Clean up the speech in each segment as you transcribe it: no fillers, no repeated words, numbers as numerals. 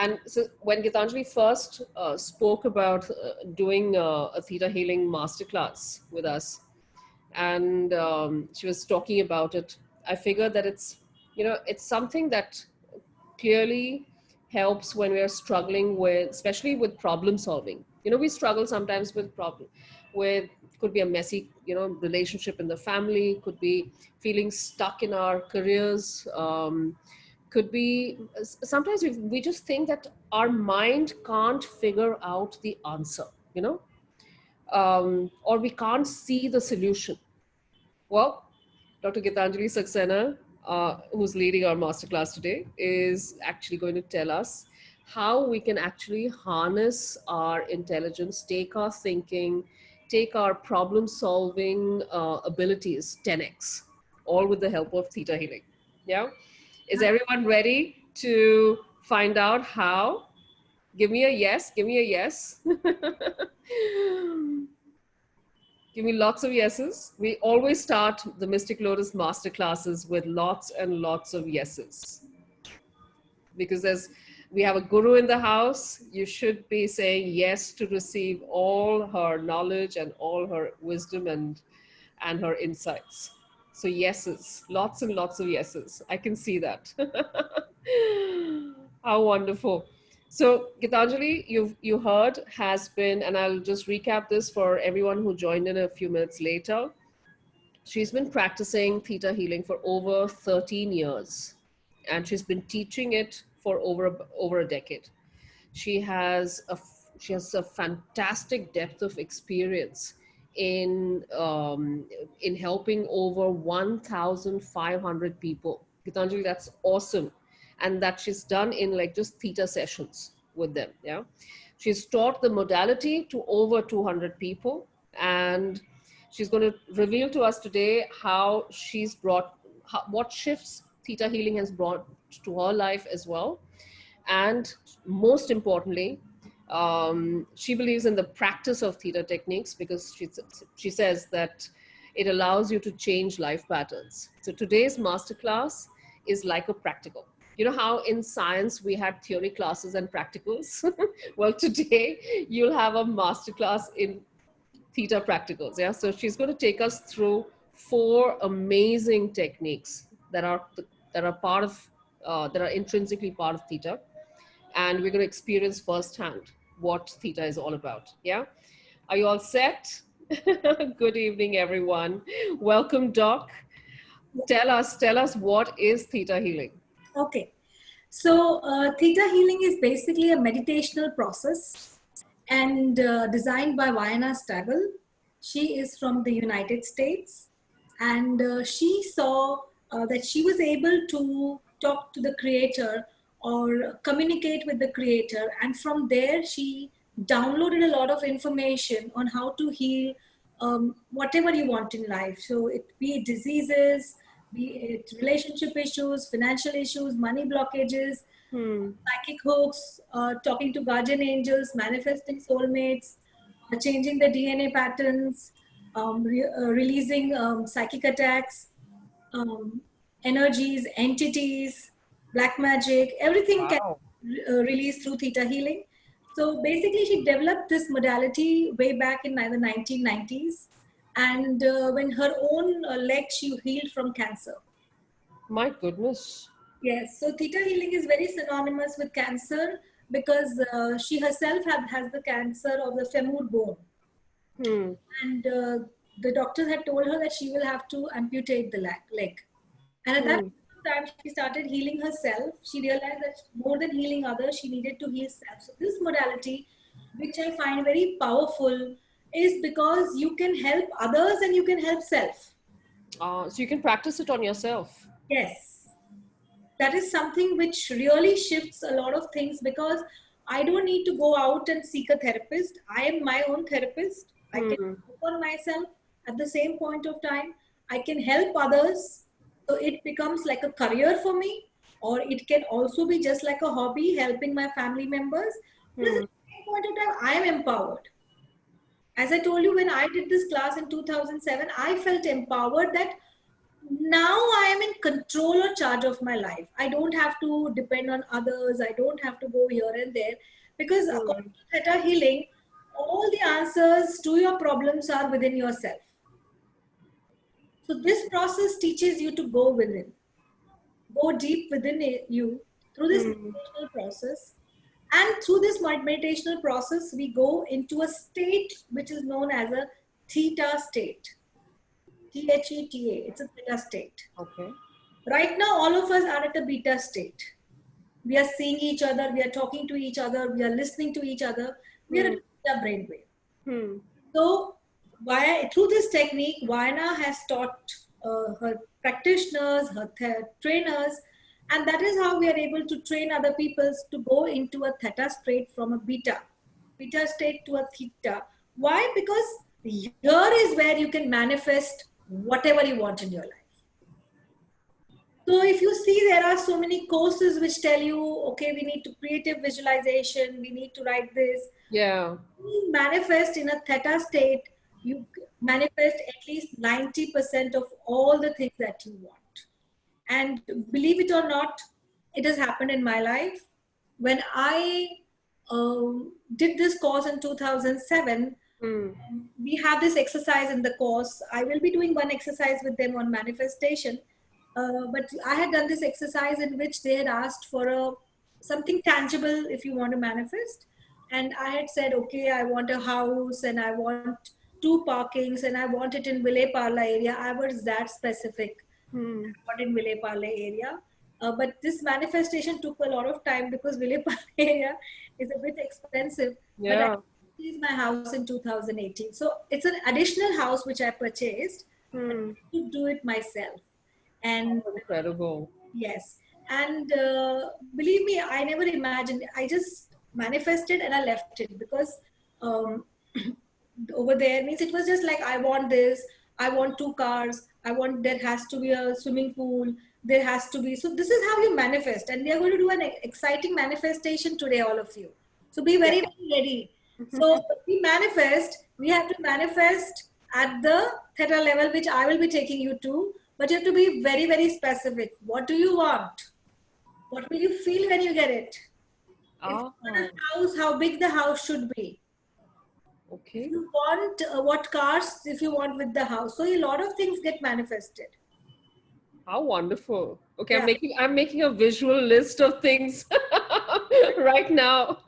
And so when Geetanjali first spoke about doing a theta healing masterclass with us, and she was talking about it, I figured that it's, it's something that clearly helps when we're struggling with, especially with problem solving. We struggle sometimes with could be a messy, relationship in the family, could be feeling stuck in our careers, could be sometimes we just think that our mind can't figure out the answer, you know, or we can't see the solution. Well, Dr. Geetanjali Saxena, who's leading our masterclass today, is actually going to tell us how we can actually harness our intelligence, take our thinking, take our problem solving abilities 10x, all with the help of theta healing. Yeah. Is everyone ready to find out how? Give me a yes. Give me a yes. Give me lots of yeses. We always start the Mystic Lotus masterclasses with lots and lots of yeses. Because we have a guru in the house, you should be saying yes to receive all her knowledge and all her wisdom and her insights. So yeses, lots and lots of yeses. I can see that. How wonderful. So Geetanjali, you heard, has been, and I'll just recap this for everyone who joined in a few minutes later. She's been practicing theta healing for over 13 years, and she's been teaching it for over a decade. She has a fantastic depth of experience in helping over 1,500 people. Gitanjali, that's awesome. And that she's done in like just theta sessions with them. Yeah. She's taught the modality to over 200 people, and she's going to reveal to us today how she's what shifts theta healing has brought to her life as well. And most importantly, she believes in the practice of theta techniques because she says that it allows you to change life patterns. So today's masterclass is like a practical. You know how in science we had theory classes and practicals? Well, today you'll have a masterclass in theta practicals. Yeah. So she's going to take us through 4 amazing techniques that are part of that are intrinsically part of theta, and we're going to experience firsthand what theta is all about. Yeah. Are you all set? Good evening, everyone. Welcome, Doc. Tell us what is theta healing? Okay. So theta healing is basically a meditational process and designed by Vienna Stagel. She is from the United States, and she saw that she was able to talk to the creator or communicate with the creator, and from there she downloaded a lot of information on how to heal whatever you want in life. So it be it diseases, be it relationship issues, financial issues, money blockages, psychic hooks, talking to guardian angels, manifesting soulmates, changing the DNA patterns, releasing psychic attacks, um, energies, entities, black magic, everything can release through theta healing. So basically, she developed this modality way back in the 1990s. And when her own leg, she healed from cancer. My goodness. Yes, so theta healing is very synonymous with cancer because she herself has the cancer of the femur bone. And the doctors had told her that she will have to amputate the leg. And at that time, she started healing herself. She realized that more than healing others, she needed to heal self. So this modality, which I find very powerful, is because you can help others and you can help self. So you can practice it on yourself. Yes. That is something which really shifts a lot of things because I don't need to go out and seek a therapist. I am my own therapist. I can work on myself at the same point of time. I can help others. So it becomes like a career for me, or it can also be just like a hobby, helping my family members. But at the same point of time, I am empowered. As I told you, when I did this class in 2007, I felt empowered that Now I am in control or charge of my life. I don't have to depend on others. I don't have to go here and there, because according Hmm. to Theta healing, all the answers to your problems are within yourself. So this process teaches you to go within, go deep within you through this Hmm. meditational process. And through this meditational process, we go into a state which is known as a theta state. Theta. It's a theta state. Okay. Right now, all of us are at a beta state. We are seeing each other, we are talking to each other, we are listening to each other, we are at Hmm. a beta brainwave. Hmm. So, through this technique, Vayana has taught her practitioners, her trainers, and that is how we are able to train other people to go into a theta state from a beta state to a theta. Why? Because here is where you can manifest whatever you want in your life. So if you see, there are so many courses which tell you, okay, we need to creative visualization, we need to write this. Yeah. You manifest in a theta state, you manifest at least 90% of all the things that you want. And believe it or not, it has happened in my life. When I did this course in 2007, Hmm. we have this exercise in the course. I will be doing one exercise with them on manifestation. But I had done this exercise in which they had asked for something tangible if you want to manifest. And I had said, okay, I want a house and I want two parkings and I want it in Ville Parla area. I was that specific. Hmm. Not in Ville Parle area. But this manifestation took a lot of time because Ville Parle area is a bit expensive. But I Yeah. purchased my house in 2018. So it's an additional house which I purchased, but Hmm. to do it myself. And Incredible. yes, and believe me, I never imagined. I just manifested and I left it because um, over there means it was just like I want this, I want two cars, I want, there has to be a swimming pool, there has to be. So this is how you manifest, and we are going to do an exciting manifestation today, all of you. So be Yeah. very ready. So we manifest. We have to manifest at the theta level, which I will be taking you to. But you have to be very specific. What do you want? What will you feel when you get it? If you Ah. want a house, how big the house should be. If Okay. you want what cars, if you want with the house. So a lot of things get manifested. How wonderful. Okay, Yeah. I'm making a visual list of things right now.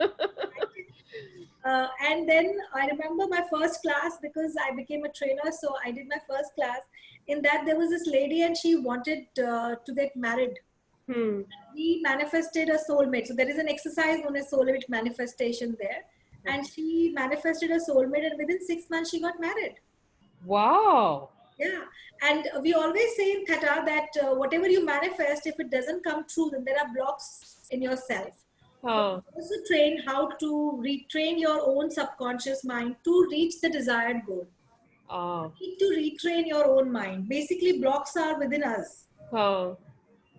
And then I remember my first class because I became a trainer. So I did my first class. In that, there was this lady and she wanted to get married. Hmm. We manifested a soulmate. So there is an exercise known as soulmate manifestation there. And Okay. she manifested a soulmate, and within 6 months, she got married. Wow. Yeah. And we always say in Theta that whatever you manifest, if it doesn't come true, then there are blocks in yourself. So Huh. we also train how to retrain your own subconscious mind to reach the desired goal. Ah. You need to retrain your own mind. Basically, blocks are within us. Huh.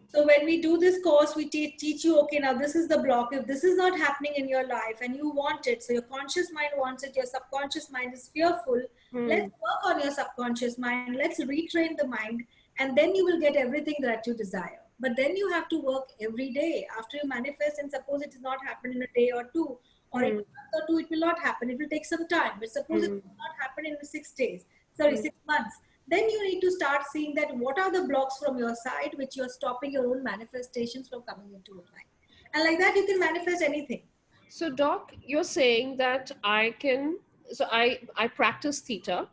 So when we do this course, we teach you, okay, now this is the block. If this is not happening in your life and you want it, so your conscious mind wants it, your subconscious mind is fearful, Hmm. let's work on your subconscious mind. Let's retrain the mind, and then you will get everything that you desire. But then you have to work every day after you manifest, and suppose it is not happen in a day or two, or in Hmm. a month or two, it will not happen. It will take some time. But suppose it Hmm. will not happen in 6 days, sorry, Hmm. 6 months, then you need to start seeing that what are the blocks from your side which you're stopping your own manifestations from coming into your life. And like that, you can manifest anything. So, Doc, you're saying that I can. So, I practice theta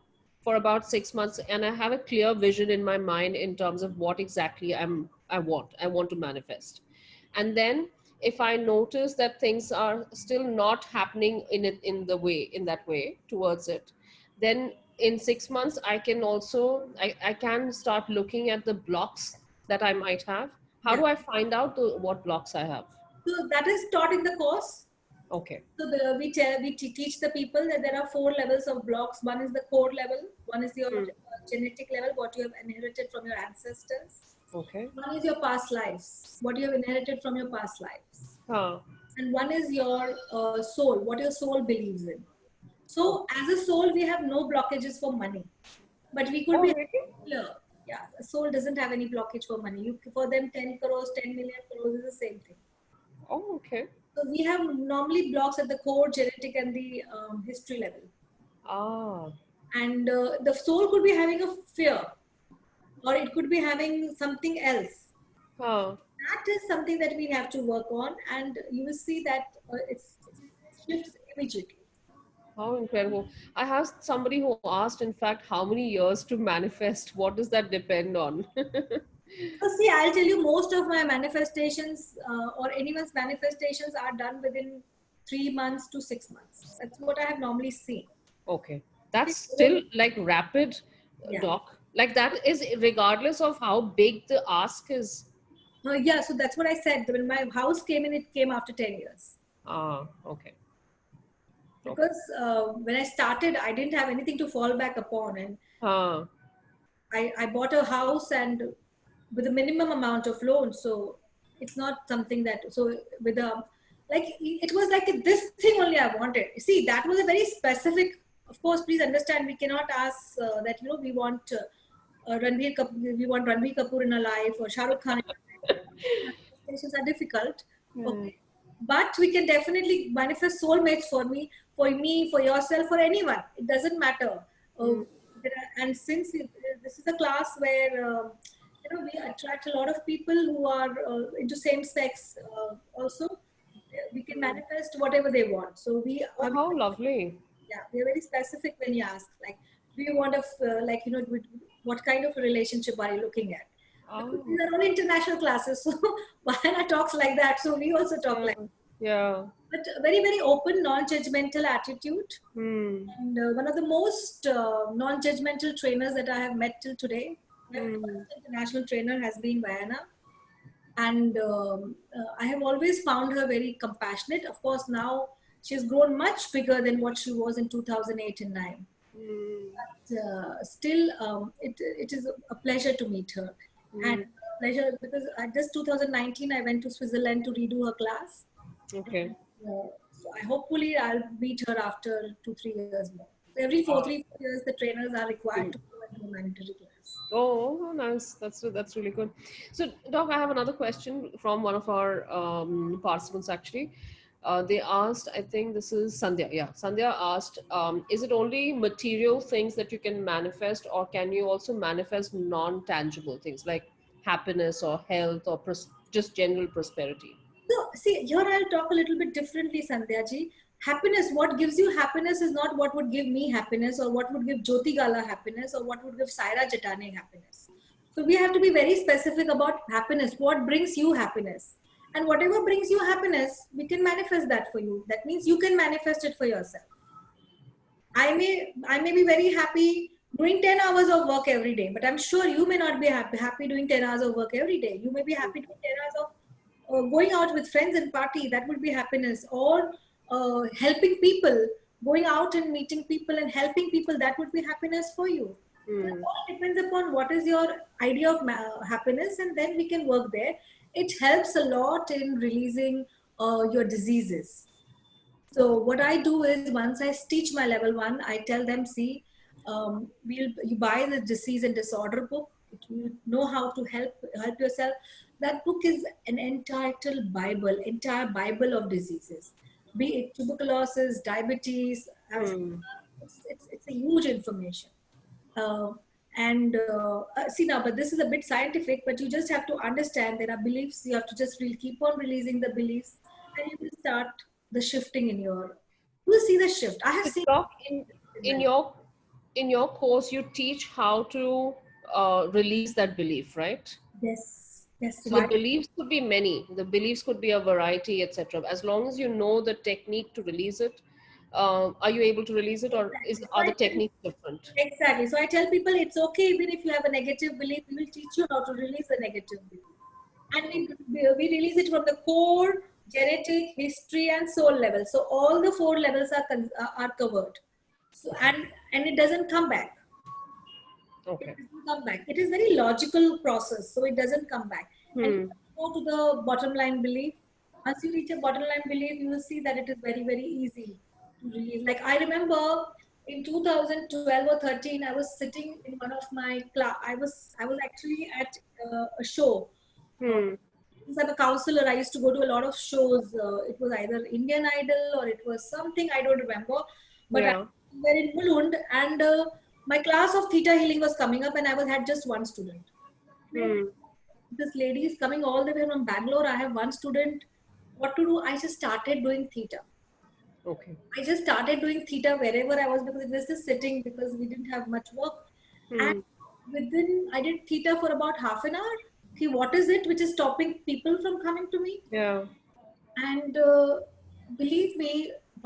for about 6 months, and I have a clear vision in my mind in terms of what exactly I want to manifest, and then if I notice that things are still not happening in that way towards it, then in 6 months I can start looking at the blocks that I might have. How Yeah. do I find out what blocks I have? So that is taught in the course. Okay. So teach the people that there are 4 levels of blocks. One is the core level. One is your Hmm. genetic level, what you have inherited from your ancestors. Okay. One is your past lives, what you have inherited from your past lives. Huh. And one is your soul, what your soul believes in. So Okay. as a soul, we have no blockages for money, but we could Oh, be really? clear. Yeah, the soul doesn't have any blockage for money. For them, 10 crores, 10 million crores is the same thing. Oh, okay. So we have normally blocks at the core, genetic, and the history level. Ah, And the soul could be having a fear, or it could be having something else. huh. That is something that we have to work on, and you will see that it shifts immediately. How incredible. I have somebody who asked, in fact, how many years to manifest? What does that depend on? So see, I'll tell you, most of my manifestations or anyone's manifestations are done within 3 months to 6 months. That's what I have normally seen. Okay. That's See, still like rapid, yeah. doc. Like that is regardless of how big the ask is. Yeah, so that's what I said. When my house came in, it came after 10 years. Ah, okay. Okay. Because when I started, I didn't have anything to fall back upon. And Ah, I bought a house and with a minimum amount of loan. So it's not something that, so with a, like, it was like this thing only I wanted. You see, that was a very specific, of course, please understand, we cannot ask that, we want Ranbir Kapoor, we want Ranbir Kapoor in our life or Shah Rukh Khan in our life. Manifestations are difficult. hmm. Okay. But we can definitely manifest soulmates for me, for yourself, for anyone. It doesn't matter. Uh, Hmm. and since this is a class where we attract a lot of people who are into same sex also, we can manifest whatever they want. So we Oh, are, how lovely. yeah, we're very specific when you ask, like, do you want what kind of a relationship are you looking at? Because Oh, these are all international classes, so Vahana talks like that, so we also talk yeah. like, Yeah. but very, very open, non-judgmental attitude. Hmm. And one of the most non-judgmental trainers that I have met till today, my Hmm. first international trainer has been Vayana. And I have always found her very compassionate. Of course, now she's grown much bigger than what she was in 2008 and 9. Hmm. But still, it is a pleasure to meet her. And Hmm. pleasure because at this 2019, I went to Switzerland to redo her class. Okay. So I hopefully I'll meet her after 2-3 years more. So every four, Ah. 3-4 years, the trainers are required to go and do a mandatory class. Oh, nice. That's really good. So, Doc, I have another question from one of our participants actually. They asked, I think this is Sandhya. Yeah, Sandhya asked, is it only material things that you can manifest, or can you also manifest non-tangible things like happiness or health or just general prosperity? So, see, here I'll talk a little bit differently, Sandhya ji. Happiness, what gives you happiness is not what would give me happiness or what would give Jyoti Gala happiness or what would give Saira Jatane happiness. So, we have to be very specific about happiness. What brings you happiness? And whatever brings you happiness, we can manifest that for you. That means you can manifest it for yourself. I may be very happy doing 10 hours of work every day, but I'm sure you may not be happy doing 10 hours of work every day. You may be happy doing 10 hours of going out with friends and party. That would be happiness. Or helping people, going out and meeting people and helping people, that would be happiness for you. So it Hmm. all depends upon what is your idea of happiness, and then we can work there. It helps a lot in releasing your diseases. So what I do is once I teach my level 1, I tell them, see, you buy the disease and disorder book. You know how to help yourself. That book is an entire Bible of diseases, be it tuberculosis, diabetes, asthma. Hmm. It's a huge information. Uh, and see now, but this is a bit scientific, but you just have to understand there are beliefs. You have to just keep on releasing the beliefs, and you will start the shifting in your. You will see the shift. I have So, seen Doc, in in my. your in your course, you teach how to release that belief, right? Yes, yes. So the Why? beliefs could be many. The beliefs could be a variety, etc. As long as you know the technique to release it, are you able to release it, or Exactly. So are I the tell, techniques different? exactly. So I tell people it's okay even if you have a negative belief. We will teach you how to release the negative belief. And we release it from the core, genetic, history, and soul level. So all the four levels are covered. So and it doesn't come back. It Okay. doesn't come back. It is very logical process, so it doesn't come back. And Hmm. go to the bottom line belief. Once you reach a bottom line belief, you will see that it is very, very easy to release. Like I remember in 2012 or 13, I was sitting in one of my class. I was actually at a show. Uh, Hmm. since I'm a counselor, I used to go to a lot of shows. It was either Indian Idol or it was something I don't remember. But I Yeah. were in Mulund, and my class of theta healing was coming up, and I was had just one student. And Hmm. this lady is coming all the way from Bangalore. I have one student. What to do? I just started doing theta. Okay. I just started doing theta wherever I was because it was just sitting because we didn't have much work. And Hmm. I did theta for about half an hour. See, what is it which is stopping people from coming to me? Yeah. And believe me,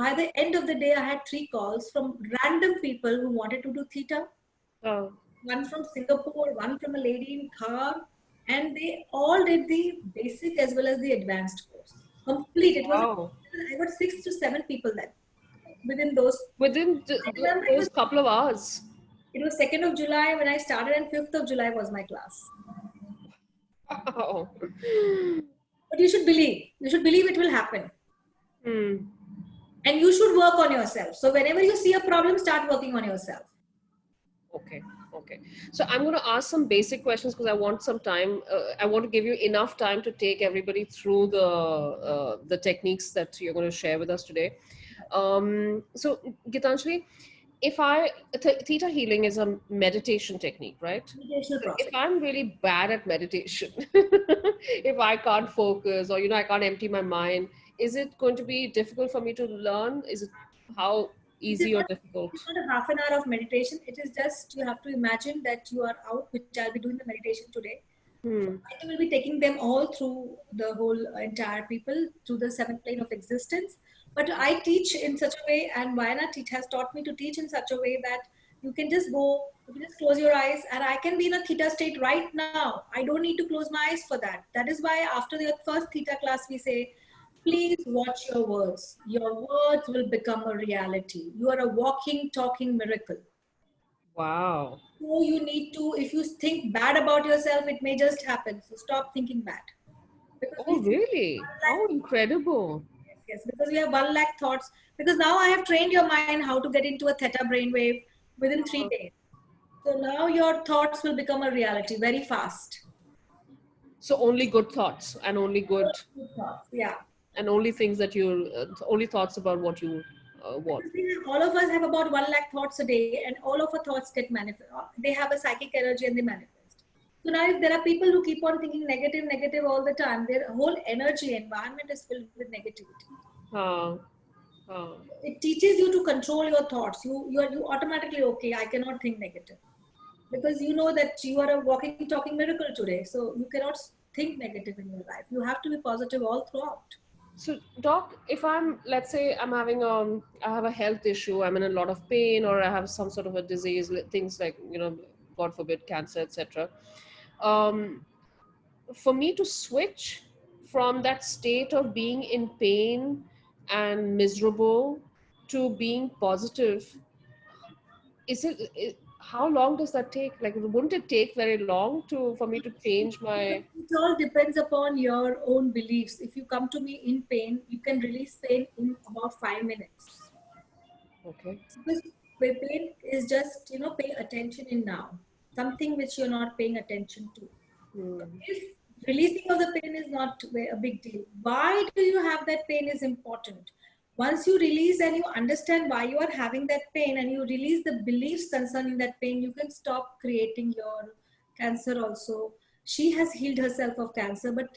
by the end of the day, I had 3 calls from random people who wanted to do theta. Oh. One from Singapore, one from a lady in Khar, and they all did the basic as well as the advanced course. Complete. It was, Wow. I got 6 to 7 people then within those. Within I remember those couple of hours. it was 2nd of July when I started, and 5th of July was my class. Wow. But you should believe it will happen. Hmm. And you should work on yourself. So whenever you see a problem, start working on yourself. Okay. Okay. So I'm going to ask some basic questions because I want some time. I want to give you enough time to take everybody through the techniques that you're going to share with us today. So Gitanjali, if theta healing is a meditation technique, right? Meditational So if process. I'm really bad at meditation, if I can't focus or I can't empty my mind, is it going to be difficult for me to learn? Is it how It is easy or not, difficult? it is not a half an hour of meditation. It is just you have to imagine that you are out, which I'll be doing the meditation today. So Hmm. I will be taking them all through the whole entire people through the 7th plane of existence. But I teach in such a way, and Vayana teach has taught me to teach in such a way that you can just close your eyes, and I can be in a theta state right now. I don't need to close my eyes for that. That is why after the first theta class, we say, please watch your words. Your words will become a reality. You are a walking, talking miracle. Wow. So you need to, if you think bad about yourself, it may just happen. So stop thinking bad. Because we Oh, really? How incredible. yes, because we have 1 lakh thoughts. Because now I have trained your mind how to get into a theta brainwave within 3 days. So now your thoughts will become a reality very fast. So only good thoughts and only good Good thoughts, yeah. and only things that only thoughts about what you want. Because all of us have about 1 lakh thoughts a day, and all of our thoughts get manifest. They have a psychic energy and they manifest. So now, if there are people who keep on thinking negative, negative all the time, their whole energy environment is filled with negativity. Uh, uh, It teaches you to control your thoughts. You automatically okay. I cannot think negative because you know that you are a walking, talking miracle today. So you cannot think negative in your life. You have to be positive all throughout. so, doc, if let's say I have a health issue, I'm in a lot of pain, or I have some sort of a disease, things like God forbid, cancer, etc. Um, for me to switch from that state of being in pain and miserable to being positive, how long does that take? Like, wouldn't it take very long for me to change my? It all depends upon your own beliefs. If you come to me in pain, you can release pain in about 5 minutes. Okay. Because pain is just, pay attention in now, something which you're not paying attention to. Hmm. If releasing of the pain is not a big deal, why do you have that pain is important. Once you release and you understand why you are having that pain and you release the beliefs concerning that pain, you can stop creating your cancer also. She has healed herself of cancer, but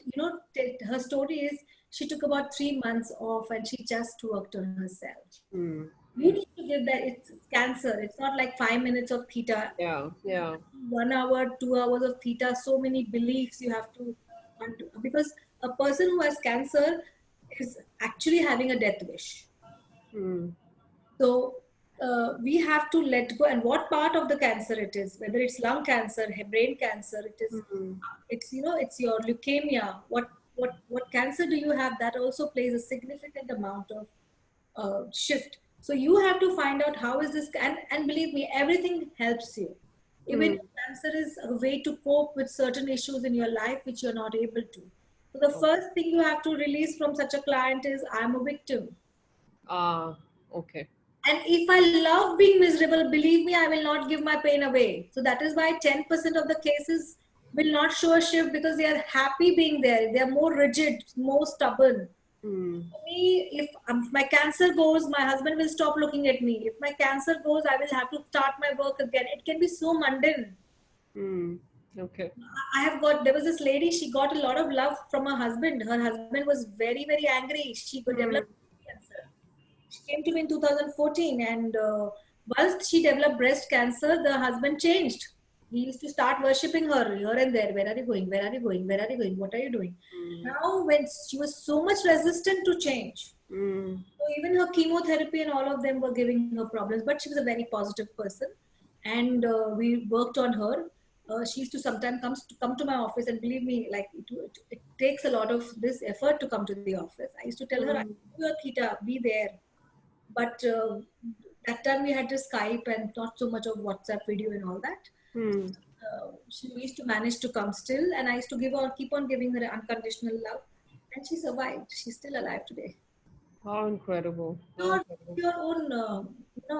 her story is she took about 3 months off and she just worked on herself. Hmm. You Hmm. need to give that. It's cancer. It's not like 5 minutes of theta, Yeah. Yeah. 1 hour, 2 hours of theta, so many beliefs you have to undo. Because a person who has cancer is actually having a death wish. Hmm. So we have to let go. And what part of the cancer it is, whether it's lung cancer, brain cancer, Hmm. it's your leukemia. What cancer do you have? That also plays a significant amount of shift. So you have to find out how is this, and believe me, everything helps you. Even Hmm. cancer is a way to cope with certain issues in your life which you're not able to. So the Oh. first thing you have to release from such a client is, I'm a victim. Ah. Okay. And if I love being miserable, believe me, I will not give my pain away. So that is why 10% of the cases will not show a shift because they are happy being there. They are more rigid, more stubborn. Hmm. For me, if my cancer goes, my husband will stop looking at me. If my cancer goes, I will have to start my work again. It can be so mundane. Hmm. Okay. I have got, there was this lady, she got a lot of love from her husband. Her husband was very, very angry. She could develop Hmm. cancer. She came to me in 2014, and once she developed breast cancer, the husband changed. He used to start worshipping her here and there. Where are you going? Where are you going? Where are you going? What are you doing? Hmm. Now, when she was so much resistant to change, Hmm. so even her chemotherapy and all of them were giving her problems, but she was a very positive person, and we worked on her. She used to sometimes come to my office, and believe me, like it takes a lot of this effort to come to the office. I used to tell her, Hmm. "You are Theta, be there." But that time we had to Skype and not so much of WhatsApp video and all that. Hmm. She used to manage to come still, and I used to keep on giving her unconditional love, and she survived. She's still alive today. How incredible. How Your incredible. your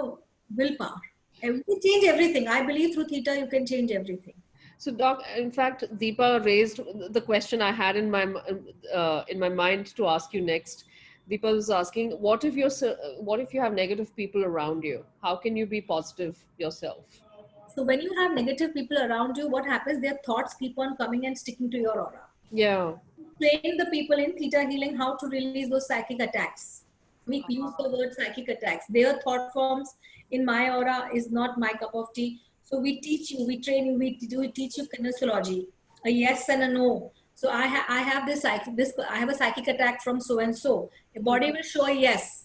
own willpower. And you can change everything. I believe through Theta you can change everything. So, Doc, in fact, Deepa raised the question I had in my mind to ask you next. Deepa was asking, what if you have negative people around you? How can you be positive yourself? So when you have negative people around you, what happens? Their thoughts keep on coming and sticking to your aura. Yeah. Train the people in theta healing how to release those psychic attacks. We use the word psychic attacks. Their thought forms in my aura is not my cup of tea. So we teach you, we train you, we teach you kinesiology, a yes and a no. So I have this I have a psychic attack from so and so. Your body will show a yes.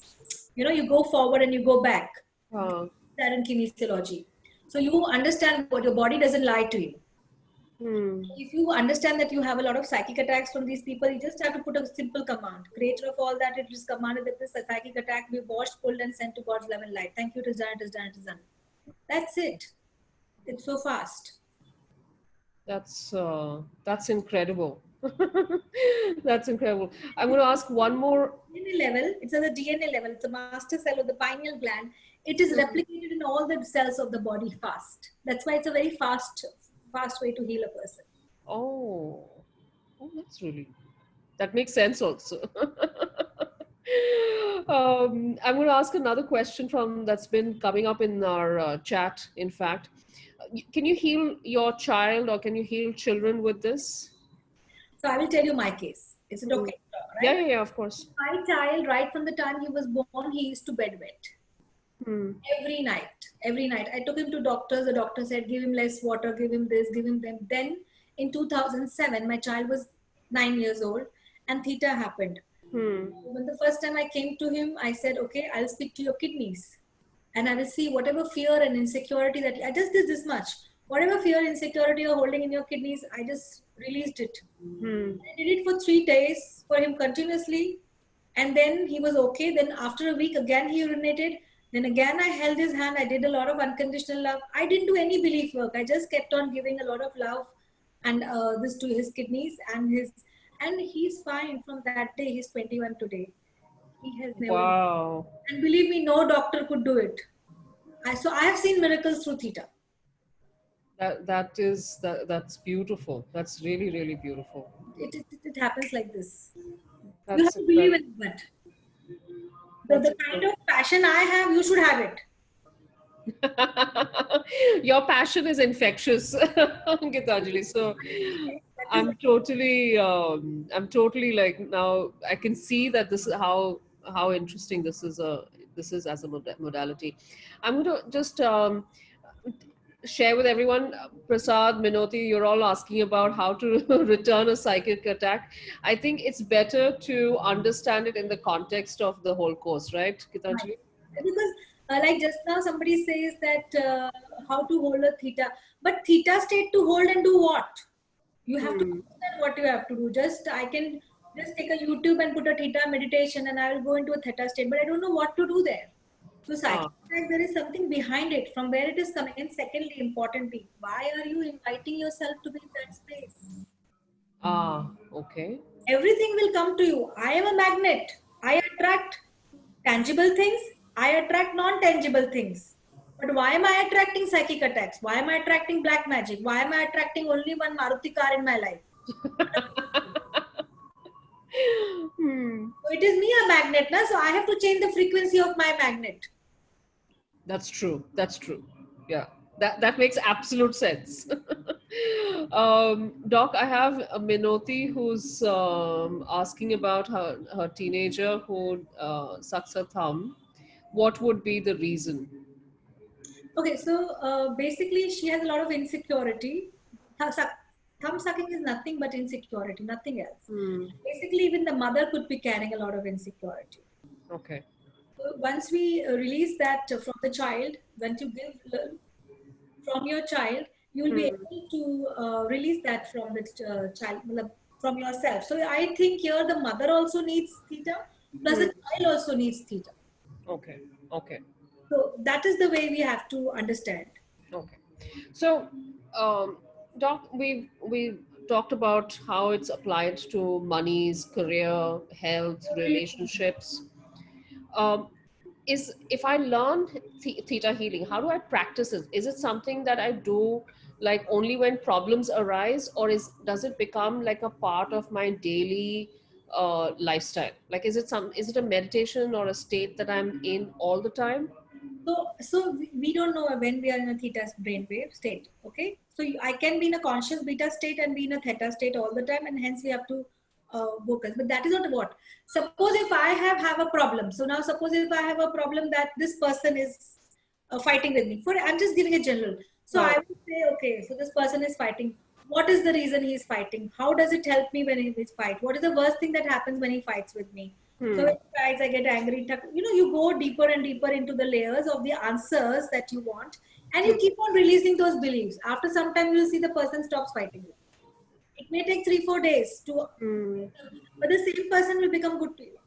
You go forward and you go back. Uh, That in kinesiology. So you understand what your body doesn't lie to you. hmm. If you understand that you have a lot of psychic attacks from these people, you just have to put a simple command. Creator of all that, it is commanded that this psychic attack be washed, pulled, and sent to God's love and light. Thank you, it is done, it is done, it is done. That's it. It's so fast. That's incredible. That's incredible. I'm going to ask one more. DNA level, it's at the DNA level, it's a master cell of the pineal gland. It is Hmm. replicated in all the cells of the body fast. That's why it's a very fast way to heal a person. Oh, oh, that's really that makes sense also. I'm going to ask another question from that's been coming up in our chat. In fact, can you heal your child or can you heal children with this? So I will tell you my case. Is it Hmm. okay? Yeah, Right? yeah, yeah. Of course. My child, right from the time he was born, he used to bed wet. Hmm. Every night I took him to doctors. The doctor said give him less water, give him this, give him them. Then in 2007 my child was 9 years old, and theta happened. Hmm. When the first time I came to him, I said, okay, I'll speak to your kidneys, and I will see whatever fear and insecurity that I just did this much. Whatever fear, insecurity you're holding in your kidneys, I just released it. Hmm. I did it for 3 days for him continuously, and then he was okay. Then after a week, again he urinated. Then again I held his hand. I did a lot of unconditional love. I didn't do any belief work. I just kept on giving a lot of love and this to his kidneys and he's fine from that day. He's 21 today. He has never, Wow. and believe me, no doctor could do it. So I have seen miracles through theta. That's beautiful. That's really, really beautiful. It happens like this. You have That's to believe incredible. in it. But That's the kind incredible. of passion I have, you should have it. Your passion is infectious, Geetanjali. So That is I'm totally like now I can see that this is how interesting this is as a modality. I'm going to just share with everyone. Prasad, Minoti, you're all asking about how to return a psychic attack. I think it's better to understand it in the context of the whole course, right, right. Geetanjali? Because like just now somebody says that how to hold a theta, but theta state to hold and do what? You have to Hmm. understand what you have to do. Just I can just take a YouTube and put a theta meditation and I will go into a theta state, but I don't know what to do there. So psychic Ah, attack, there is something behind it, from where it is coming. And secondly, importantly, why are you inviting yourself to be in that space? okay. Everything will come to you. I am a magnet. I attract tangible things. I attract non-tangible things. But why am I attracting psychic attacks? Why am I attracting black magic? Why am I attracting only one Maruti car in my life? Hmm. So it is me a magnet, na? So I have to change the frequency of my magnet. That's true. That's true. Yeah, that makes absolute sense. Doc, I have a Minoti who's asking about her teenager who sucks her thumb. What would be the reason? Okay, so basically, she has a lot of insecurity. Thumb sucking is nothing but insecurity, nothing else. Hmm. Basically, even the mother could be carrying a lot of insecurity. Okay. So once we release that from the child, once you give from your child, you will be Hmm. able to release that from the child, from yourself. So I think here the mother also needs theta, plus the Hmm. child also needs theta. Okay. Okay. So that is the way we have to understand. Okay. So, Doc, we talked about how it's applied to monies, career, health, relationships. Um, is if I learn theta healing, how do I practice it? Is it something that I do like only when problems arise, or does it become like a part of my daily lifestyle? Like, is it a meditation or a state that I'm in all the time? So we don't know when we are in a theta brainwave state. Okay, so I can be in a conscious beta state and be in a theta state all the time, and hence we have to focus. But that is not what. Suppose if I have a problem. So now suppose if I have a problem that this person is fighting with me. For I'm just giving a general. So I Right. would say, okay, so this person is fighting. What is the reason he is fighting? How does it help me when he is fight? What is the worst thing that happens when he fights with me? So Hmm. when he fights, I get angry. You know, you go deeper and deeper into the layers of the answers that you want, and you Hmm. keep on releasing those beliefs. After some time, you'll see the person stops fighting you. It may take 3-4 days to, Hmm. but the same person will become good to you.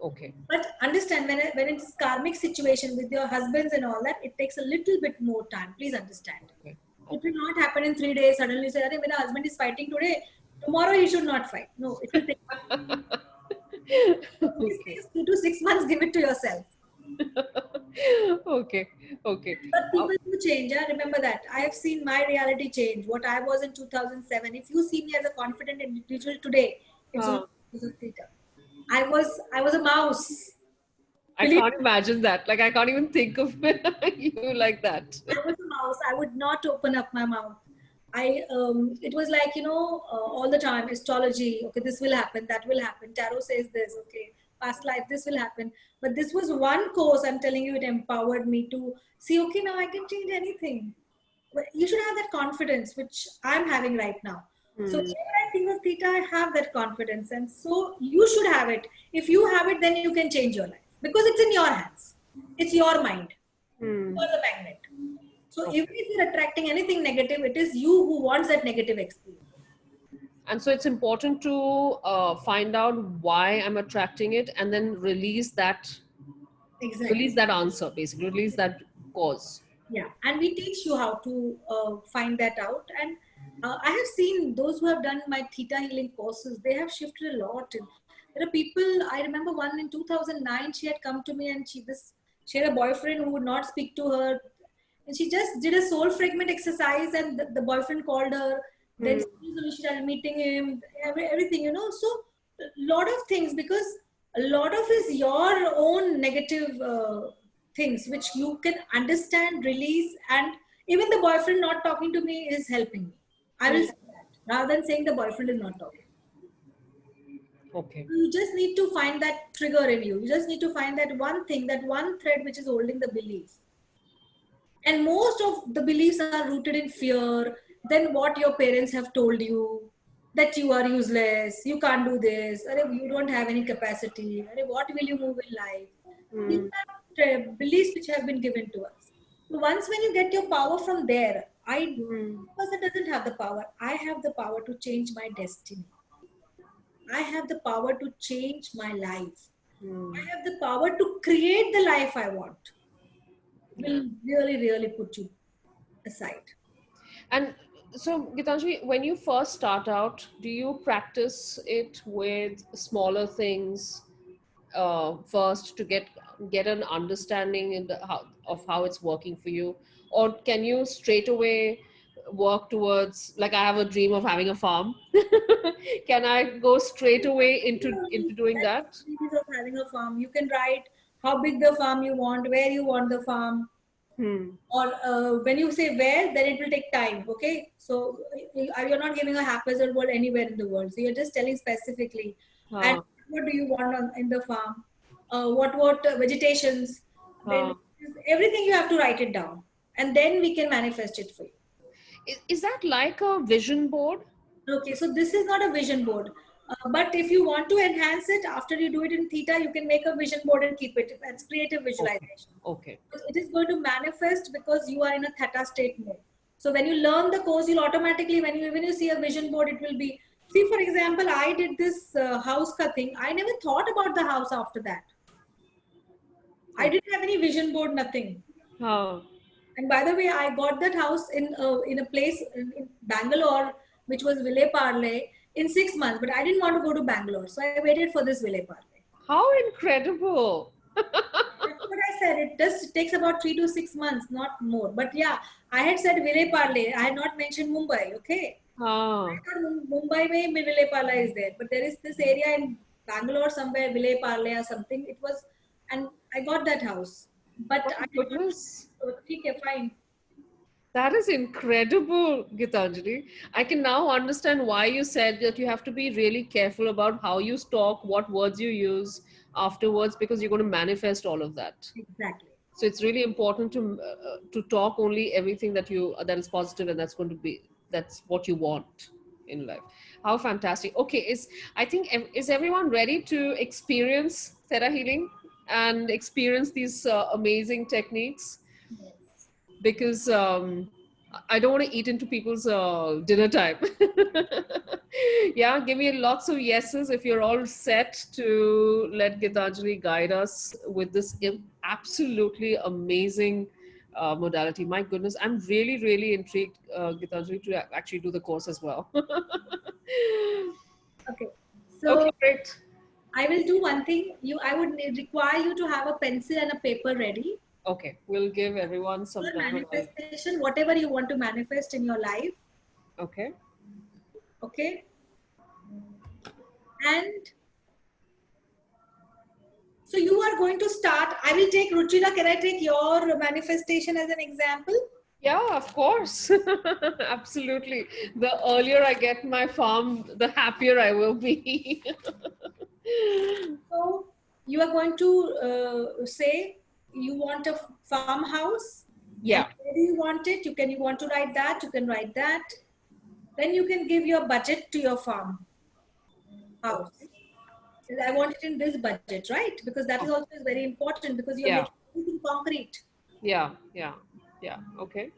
Okay. But understand when it's karmic situation with your husbands and all that, it takes a little bit more time. Please understand. Okay. It Okay. will not happen in 3 days. Suddenly say, "Arey, when a husband is fighting today, tomorrow he should not fight." No, it will take at Okay. least 2 to 6 months. Give it to yourself. Okay. Okay. But Uh, people do change. Remember that. I have seen my reality change. What I was in 2007. If you see me as a confident individual today, it's only uh, because of Theta. I was a mouse. I Believe can't imagine that. Like, I can't even think of you like that. I was a mouse. I would not open up my mouth. It was like, all the time astrology. Okay, this will happen, that will happen. Tarot says this. Okay, past life, this will happen. But this was one course. I'm telling you, it empowered me to see. Okay, now I can change anything. But you should have that confidence, which I'm having right now. So Hmm. whenever I think of theta, I have that confidence, and so you should have it. If you have it, then you can change your life because it's in your hands. It's your mind. Hmm. You're the magnet. So even Okay. if you're attracting anything negative, it is you who wants that negative experience. And so it's important to find out why I'm attracting it, and then Exactly. release that answer, basically, release that cause. Yeah. And we teach you how to find that out. And I have seen those who have done my theta healing courses, they have shifted a lot. And there are people, I remember one in 2009, she had come to me and she had a boyfriend who would not speak to her. And she just did a soul fragment exercise, and the boyfriend called her. Then Hmm. she started meeting him, everything, So a lot of things, because a lot of is your own negative things which you can understand, release, and even the boyfriend not talking to me is helping me. I will Hmm. say that rather than saying the boyfriend is not talking. Okay. You just need to find that trigger in you. You just need to find that one thing, that one thread which is holding the belief. And most of the beliefs are rooted in fear, then what your parents have told you, that you are useless, you can't do this, or you don't have any capacity, or what will you move in life. These Hmm. are beliefs which have been given to us. So once when you get your power from there, I Hmm. person doesn't have the power. I have the power to change my destiny. I have the power to change my life. Hmm. I have the power to create the life I want. Yeah. Will really, really put you aside. And so, Gitanjali, when you first start out, do you practice it with smaller things? first to get an understanding in of how it's working for you, or can you straight away work towards, like, I have a dream of having a farm. Can I go straight away into doing That's that? the beauty of having a farm. You can write how big the farm you want, where you want the farm, Hmm. or when you say where, then it will take time. Okay, so you're not giving a haphazard word anywhere in the world. So you're just telling specifically, and Huh. what do you want in the farm? What vegetations? Then Huh. everything you have to write it down, and then we can manifest it for you. Is that like a vision board? Okay, so this is not a vision board. But if you want to enhance it, after you do it in Theta, you can make a vision board and keep it. That's creative Okay. visualization. Okay. It is going to manifest because you are in a Theta state mode. So when you learn the course, you'll automatically, when you see a vision board, it will be, see, for example, I did this house ka thing. I never thought about the house after that. I Okay. didn't have any vision board, nothing. Huh. And by the way, I got that house in a place in Bangalore, which was Ville Parle, in 6 months. But I didn't want to go to Bangalore, so I waited for this Ville Parle. How incredible. That's what I said. It just takes about 3 to 6 months, not more. But yeah, I had said Ville Parle. I had not mentioned Mumbai. Okay, I Huh. thought Mumbai mein Ville Parle is there, but there is this area in Bangalore somewhere, Ville Parle or something. It was, and I got that house, but Oh I did not. goodness. So, okay, fine. That is incredible, Gitanjali. I can now understand why you said that you have to be really careful about how you talk, what words you use afterwards, because you're going to manifest all of that. Exactly. So it's really important to talk only everything that is positive, and that's what you want in life. How fantastic. Okay, is everyone ready to experience theta healing and experience these amazing techniques? Yes. Because I don't want to eat into people's dinner time. Yeah, give me lots of yeses if you're all set to let Gitanjali guide us with this absolutely amazing modality. My goodness, I'm really, really intrigued, Gitanjali, to actually do the course as well. Okay. Okay, So great. I will do one thing. I would require you to have a pencil and a paper ready. Okay, we'll give everyone some Your time. manifestation, whatever you want to manifest in your life. Okay. Okay. And so you are going to start. I will take Ruchira. Can I take your manifestation as an example? Yeah, of course. Absolutely. The earlier I get my farm, the happier I will be. So you are going to say you want a farmhouse, and Yeah. where do you want it? You want to write that. You can write that. Then you can give your budget to your farmhouse. Okay. I want it in this budget, right? Because that is Oh, also is very important because you're yeah. making everything concrete. Yeah. Yeah. Yeah. Okay.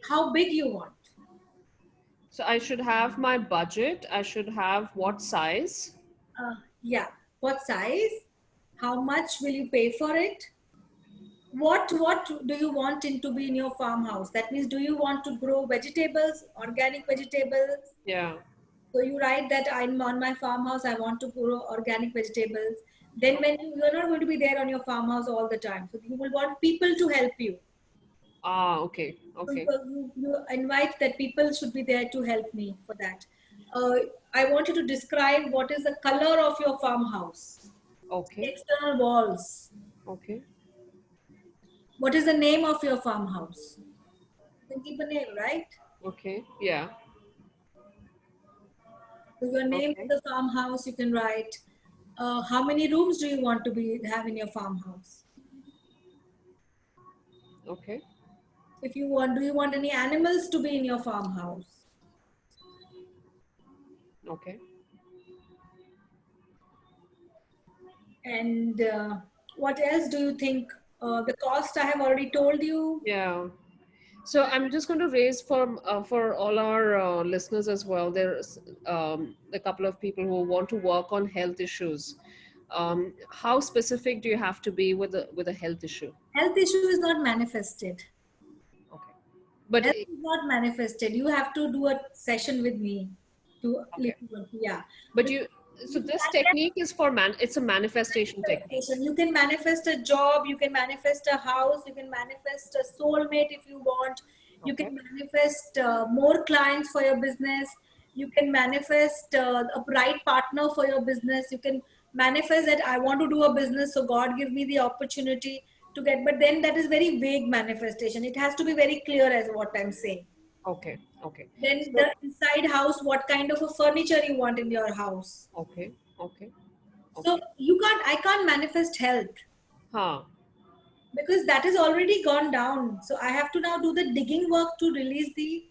How big you want? So I should have my budget. I should have what size? Yeah. What size? How much will you pay for it? What do you want it to be in your farmhouse? That means, do you want to grow vegetables, organic vegetables? Yeah. So you write that I'm on my farmhouse. I want to grow organic vegetables. Then when you're not going to be there on your farmhouse all the time, so you will want people to help you. Ah, okay. So Okay. you invite that people should be there to help me for that. Uh, I want you to describe what is the color of your farmhouse, Okay. external walls. Okay. What is the name of your farmhouse? You can keep a name, right? Okay. Yeah. So your name of Okay. the farmhouse, you can write. How many rooms do you want to have in your farmhouse? Okay. If you want, do you want any animals to be in your farmhouse? Okay. And what else do you think? The cost I have already told you. Yeah. So I'm just going to raise for all our listeners as well. There's a couple of people who want to work on health issues. How specific do you have to be with a health issue? Health issue is not manifested. Okay, but Health is not manifested. You have to do a session with me to okay, yeah. but you So this technique is for it's a manifestation technique. Manifestation. You can manifest a job, you can manifest a house, you can manifest a soulmate if you want, you Okay. can manifest more clients for your business, you can manifest a right partner for your business, you can manifest that I want to do a business, so God give me the opportunity to get, but then that is very vague manifestation. It has to be very clear as what I'm saying. Okay. Okay. Then So the inside house, what kind of a furniture you want in your house. okay. Okay. So Okay. I can't manifest health Huh. because that is already gone down. So I have to now do the digging work to release the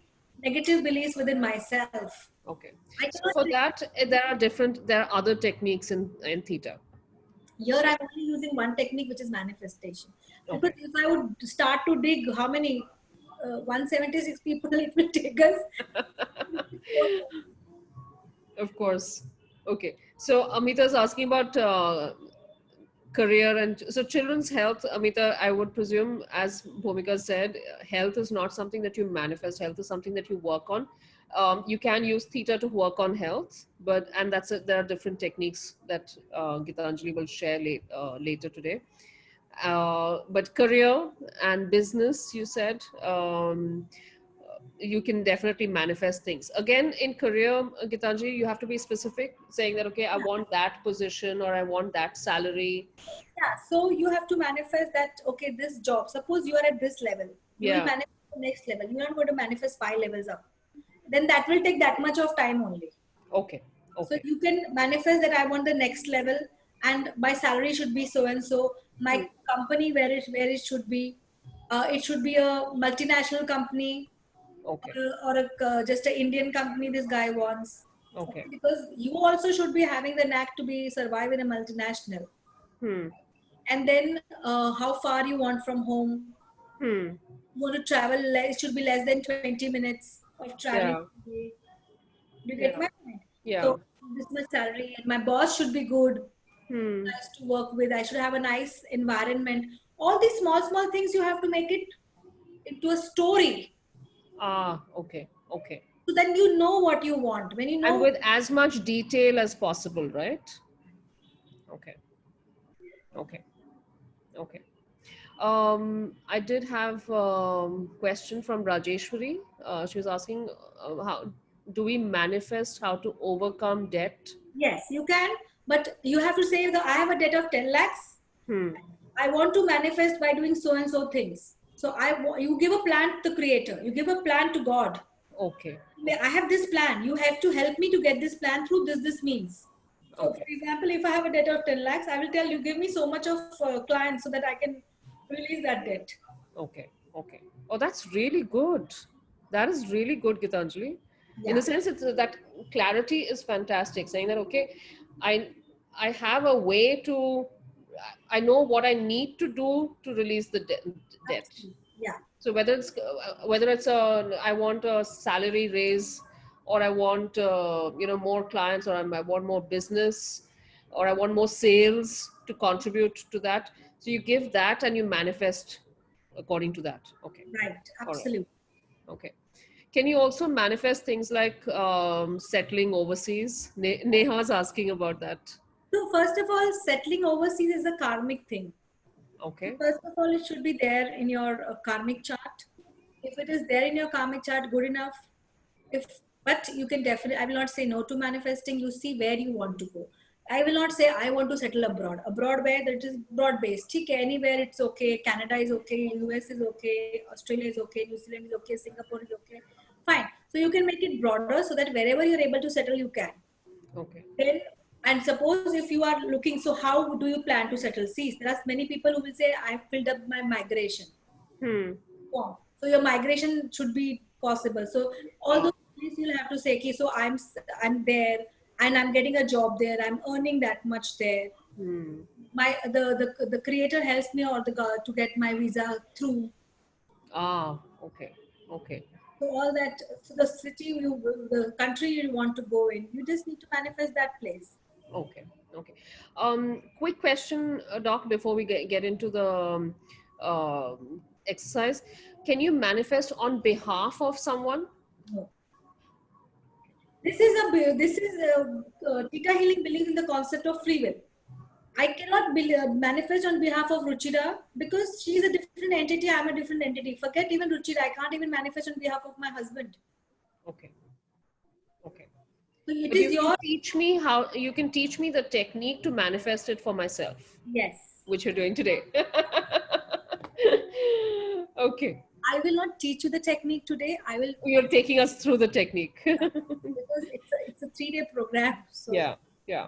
negative beliefs within myself. Okay. I So cannot for say, that, there are other techniques in theta. here So I'm only using one technique, which is manifestation. Because okay. if I would start to dig how many 176 people it will take us. Of course. Okay. So Amita is asking about career and so children's health. Amita, I would presume, as Bhumika said, health is not something that you manifest. Health is something that you work on. You can use theta to work on health, but and that's it. There are different techniques that Geetanjali will share later today. But career and business, you said, you can definitely manifest things. Again, in career, Gitanjali, you have to be specific, saying that, okay, I want that position or I want that salary. Yeah, so you have to manifest that, okay, this job, suppose you are at this level, you will Yeah. manifest the next level. You're not going to manifest 5 levels up. Then that will take that much of time only. Okay. So Okay. you can manifest that I want the next level and my salary should be so and so. Hmm. My company where it should be. It should be a multinational company Okay. or just an Indian company this guy wants. Okay. Okay, because you also should be having the knack to be survive in a multinational. Hmm. And then how far you want from home. Hmm. You want to travel, it should be less than 20 minutes of traveling Yeah. a day. You get Yeah. my point? Yeah. So this much salary and my boss should be good, Hmm. nice to work with. I should have a nice environment. All these small things you have to make it into a story. Ah, okay. Okay. So then you know what you want. When you And know, with as much detail as possible, right? Okay. Okay. Okay. I did have question from Rajeshwari. She was asking, how do we manifest how to overcome debt? yes, you can, but you have to say that I have a debt of 10 lakhs. Hmm. I want to manifest by doing so and so things. So you give a plan to the creator. You give a plan to God. Okay. I Okay. have this plan. You have to help me to get this plan through this means. So, for Okay. example, if I have a debt of 10 lakhs, I will tell you, give me so much of clients so that I can release that debt. Okay. Okay. Oh, that's really good. That is really good, Gitanjali. In the Yeah, sense, it's that clarity is fantastic. Saying that, okay, I I have a way to, I know what I need to do to release the debt. absolutely. Yeah, So whether it's a I want a salary raise, or I want more clients, or I want more business, or I want more sales to contribute to that. So you give that and you manifest according to that. Okay, right. all right, Absolutely. okay. Can you also manifest things like settling overseas? Neha's asking about that. So, first of all, settling overseas is a karmic thing. So Okay, first of all, it should be there in your karmic chart. If it is there in your karmic chart, good enough. If but you can definitely, I will not say no to manifesting. You see where you want to go. I will not say I want to settle abroad. Abroad where that is broad based. Okay, anywhere it's okay. Canada is okay. US is okay. Australia is okay. New Zealand is okay. Singapore is okay. Fine. So you can make it broader so that wherever you're able to settle, you can. okay. Then, and suppose if you are looking, so how do you plan to settle? See, there are many people who will say, I filled up my migration Hmm. form. So your migration should be possible. So all Ah. those things you'll have to say, okay, so I'm there and I'm getting a job there. I'm earning that much there. Hmm. The creator helps me or to get my visa through. Ah. Okay. Okay. So all that, so the the country you want to go in, you just need to manifest that place. Okay, okay. Quick question, Doc, before we get into the exercise. Can you manifest on behalf of someone? No. Theta healing believes in the concept of free will. I cannot manifest on behalf of Ruchira because she is a different entity. I'm a different entity. Forget even Ruchira. I can't even manifest on behalf of my husband. Okay. Okay. So it But is you can your teach me how, you can teach me the technique to manifest it for myself, yes. which you're doing today. Okay. I will not teach you the technique today. I will You're taking us through the technique. because it's a 3-day program. So Yeah. Yeah.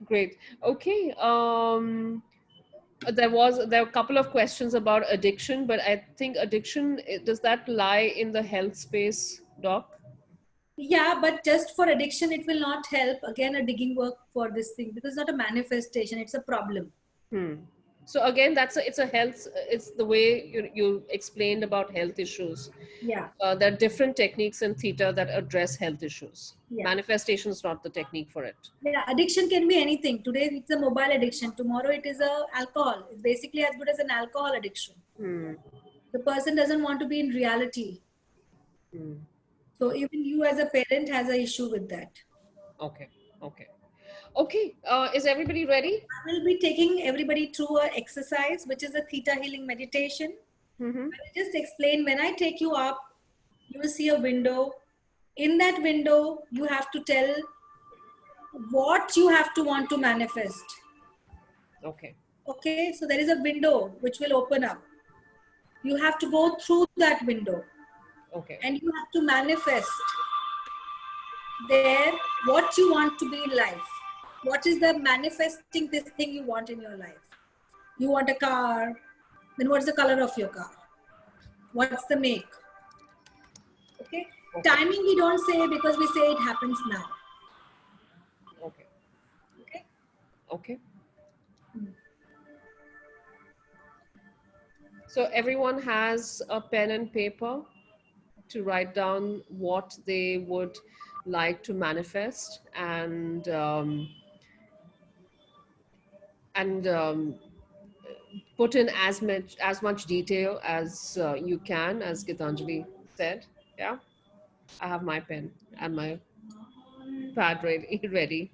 Great. Okay. There were a couple of questions about addiction, but I think addiction, does that lie in the health space, Doc? yeah, but just for addiction, it will not help. Again, a digging work for this thing because it's not a manifestation; it's a problem. Hmm. So again, it's a health. It's the way you explained about health issues. Yeah, There are different techniques in theta that address health issues. yeah, Manifestation is not the technique for it. yeah. Addiction can be anything. Today it's a mobile addiction. Tomorrow it is a alcohol. It's basically as good as an alcohol addiction. Hmm. The person doesn't want to be in reality. Hmm. So even you as a parent has a issue with that. Okay. Okay. Okay. Is everybody ready? I will be taking everybody through a exercise, which is a theta healing meditation. Mm-hmm. I will just explain when I take you up, you will see a window. In that window, you have to tell what you have to want to manifest. Okay. Okay, so there is a window which will open up. You have to go through that window Okay. and you have to manifest there what you want to be in life. What is the manifesting this thing you want in your life? You want a car, then what's the color of your car? What's the make? Okay, Okay. timing we don't say because we say it happens now. Okay. Okay. Okay. So everyone has a pen and paper to write down what they would like to manifest, and put in as much detail as you can, as Gitanjali said. Yeah, I have my pen and my pad ready. Ready.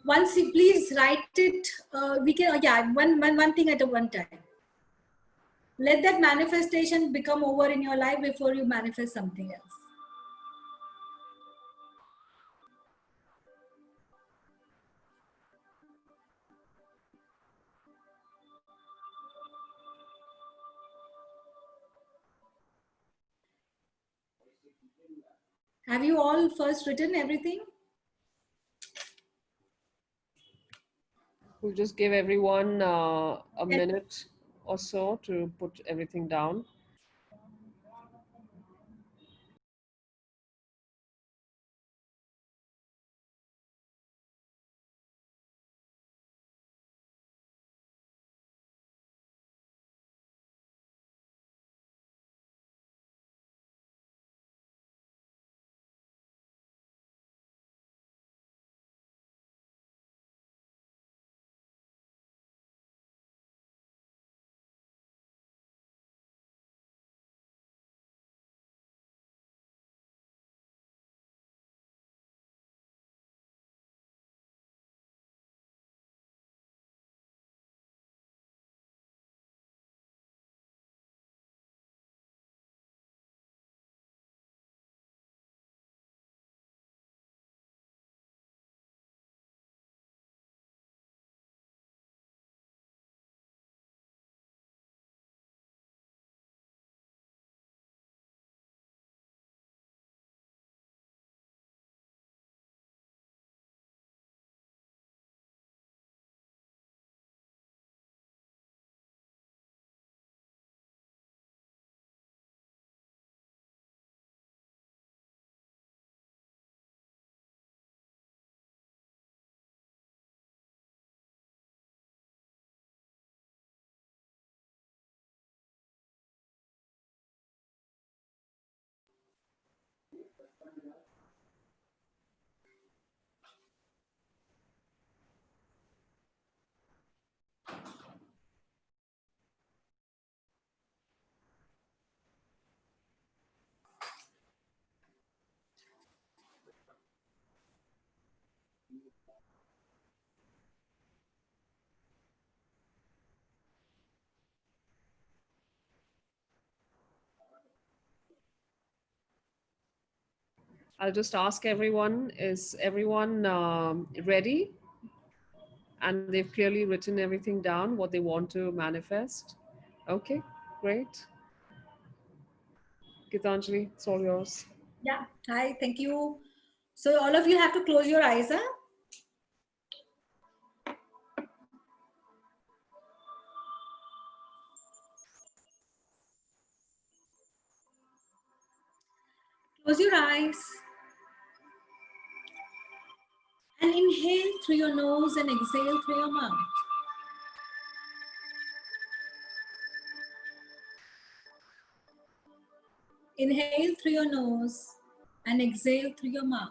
Once you please write it, we can, yeah, one thing at a one time. Let that manifestation become over in your life before you manifest something else. Have you all first written everything? We'll just give everyone a Yes. minute or so to put everything down. I'll just ask everyone, is everyone ready? And they've clearly written everything down, what they want to manifest. Okay, great. Geetanjali, it's all yours. Yeah. Hi, thank you. So all of you have to close your eyes, huh? Close your eyes and inhale through your nose and exhale through your mouth. Inhale through your nose and exhale through your mouth.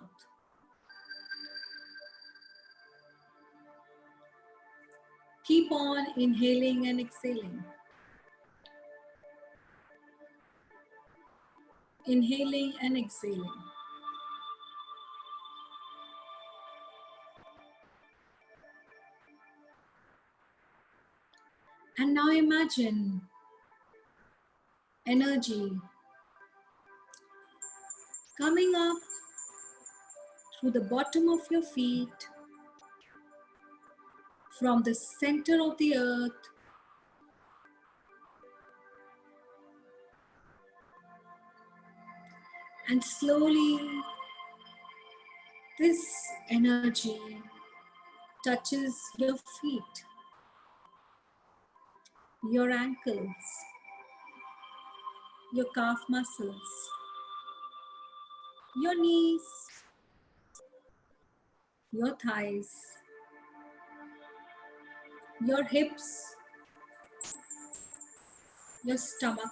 Keep on inhaling and exhaling. Inhaling and exhaling. And now imagine energy coming up through the bottom of your feet, from the center of the earth, and slowly this energy touches your feet, your ankles, your calf muscles, your knees, your thighs, your hips, your stomach,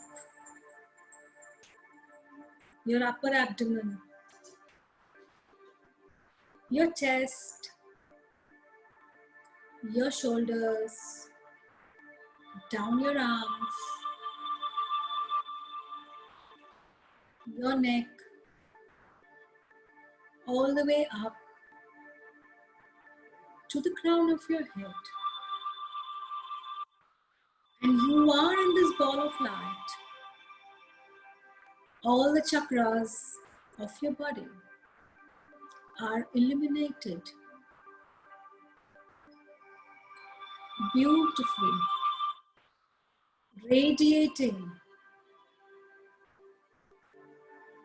your upper abdomen, your chest, your shoulders, down your arms, your neck, all the way up to the crown of your head. And you are in this ball of light. All the chakras of your body are illuminated beautifully, radiating,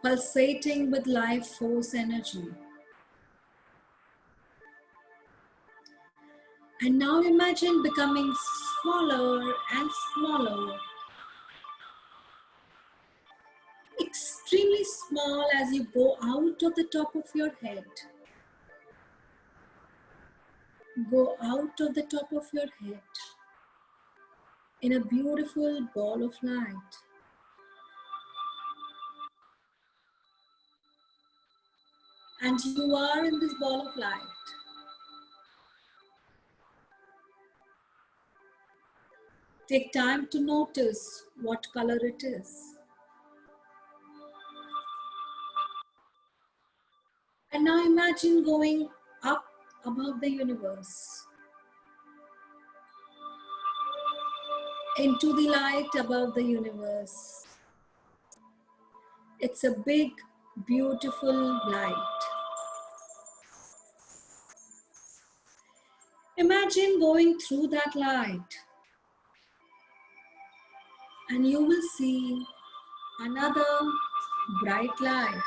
pulsating with life force energy. And now imagine becoming smaller and smaller, extremely small as you go out of the top of your head. Go out of the top of your head in a beautiful ball of light. And you are in this ball of light. Take time to notice what color it is. And now imagine going up above the universe, into the light above the universe. It's a big, beautiful light. Imagine going through that light, and you will see another bright light,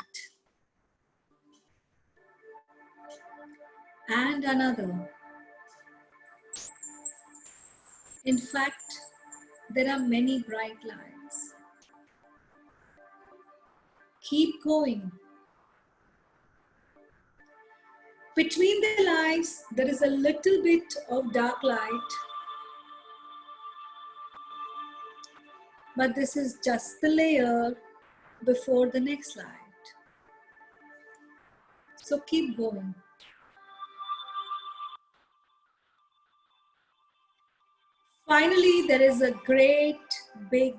and another. In fact, there are many bright lights. Keep going. Between the lights, there is a little bit of dark light, but this is just the layer before the next light. So keep going. Finally, there is a great, big,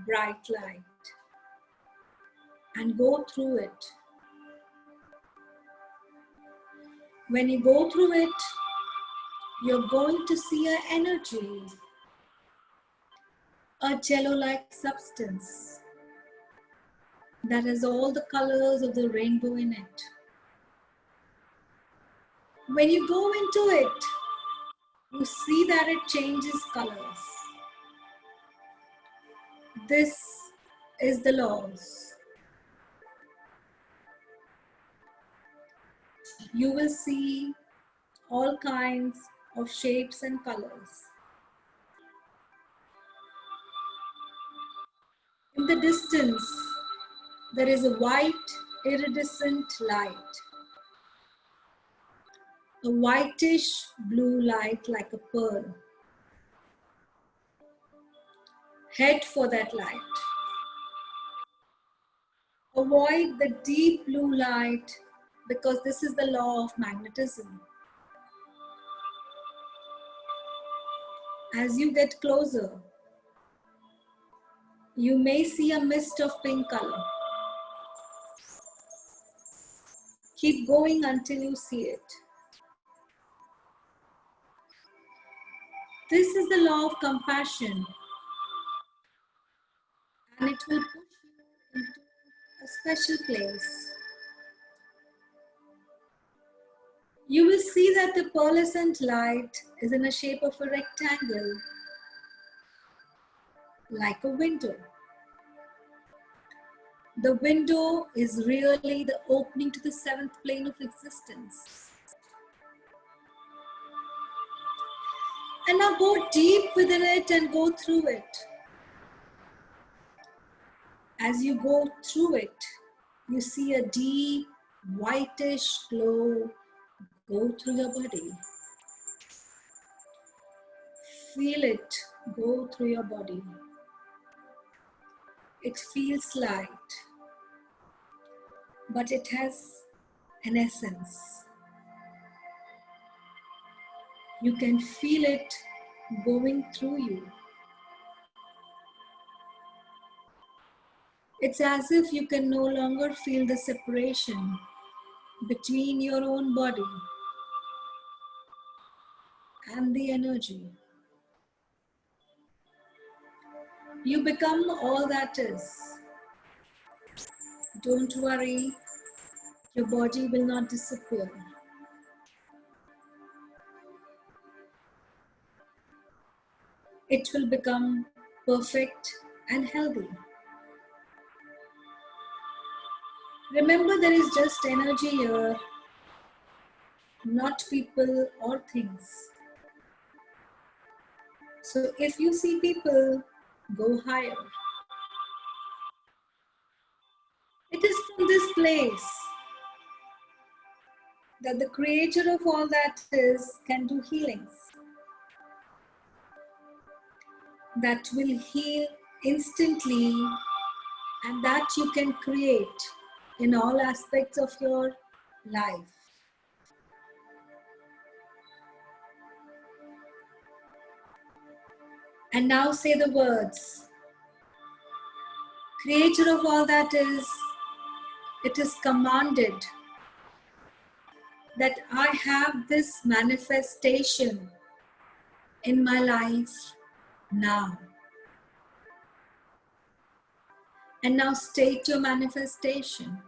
bright light, and go through it. When you go through it, you're going to see an energy, a jello-like substance that has all the colors of the rainbow in it. When you go into it, you see that it changes colors. This is the laws. You will see all kinds of shapes and colors. In the distance, there is a white iridescent light, a whitish blue light like a pearl. Head for that light. Avoid the deep blue light because this is the law of magnetism. As you get closer, you may see a mist of pink color. Keep going until you see it. This is the law of compassion, and it will push you into a special place. You will see that the pearlescent light is in the shape of a rectangle, like a window. The window is really the opening to the seventh plane of existence. And now go deep within it and go through it. As you go through it, you see a deep whitish glow go through your body. Feel it go through your body. It feels light, but it has an essence. You can feel it going through you. It's as if you can no longer feel the separation between your own body and the energy. You become all that is. Don't worry, your body will not disappear. It will become perfect and healthy. Remember, there is just energy here, not people or things. So if you see people, go higher. It is from this place that the creator of all that is can do healings that will heal instantly, and that you can create in all aspects of your life. And now say the words. Creator of all that is, it is commanded that I have this manifestation in my life now. And now state your manifestation.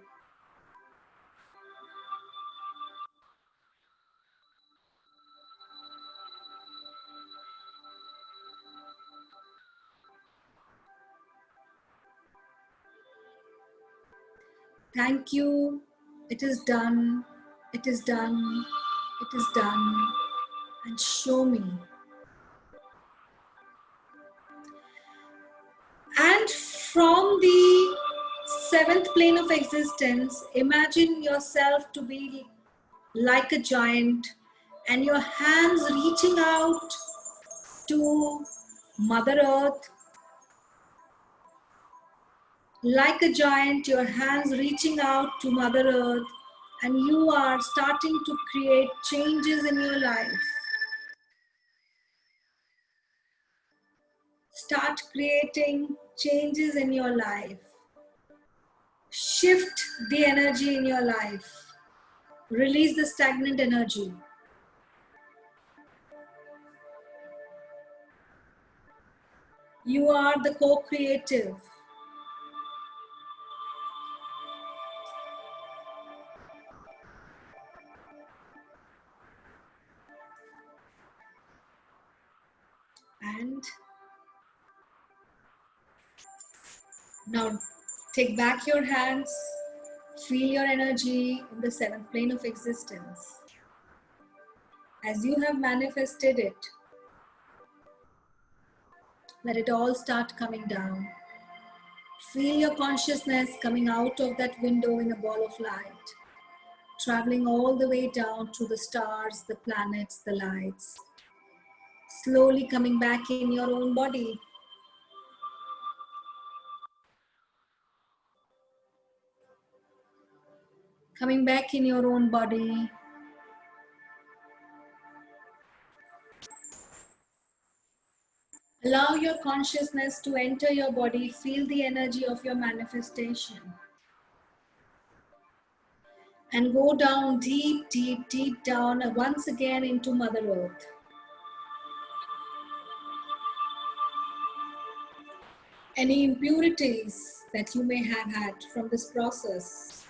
Thank you. It is done. It is done. It is done. And show me. And from the seventh plane of existence, imagine yourself to be like a giant and your hands reaching out to Mother Earth. Like a giant, your hands reaching out to Mother Earth, and you are starting to create changes in your life. Start creating changes in your life. Shift the energy in your life. Release the stagnant energy. You are the co-creative. And now take back your hands. Feel your energy in the seventh plane of existence. As you have manifested it, let it all start coming down. Feel your consciousness coming out of that window in a ball of light, traveling all the way down to the stars, the planets, the lights, slowly coming back in your own body. Coming back in your own body. Allow your consciousness to enter your body. Feel the energy of your manifestation. And go down deep, deep, deep down once again into Mother Earth. Any impurities that you may have had from this process,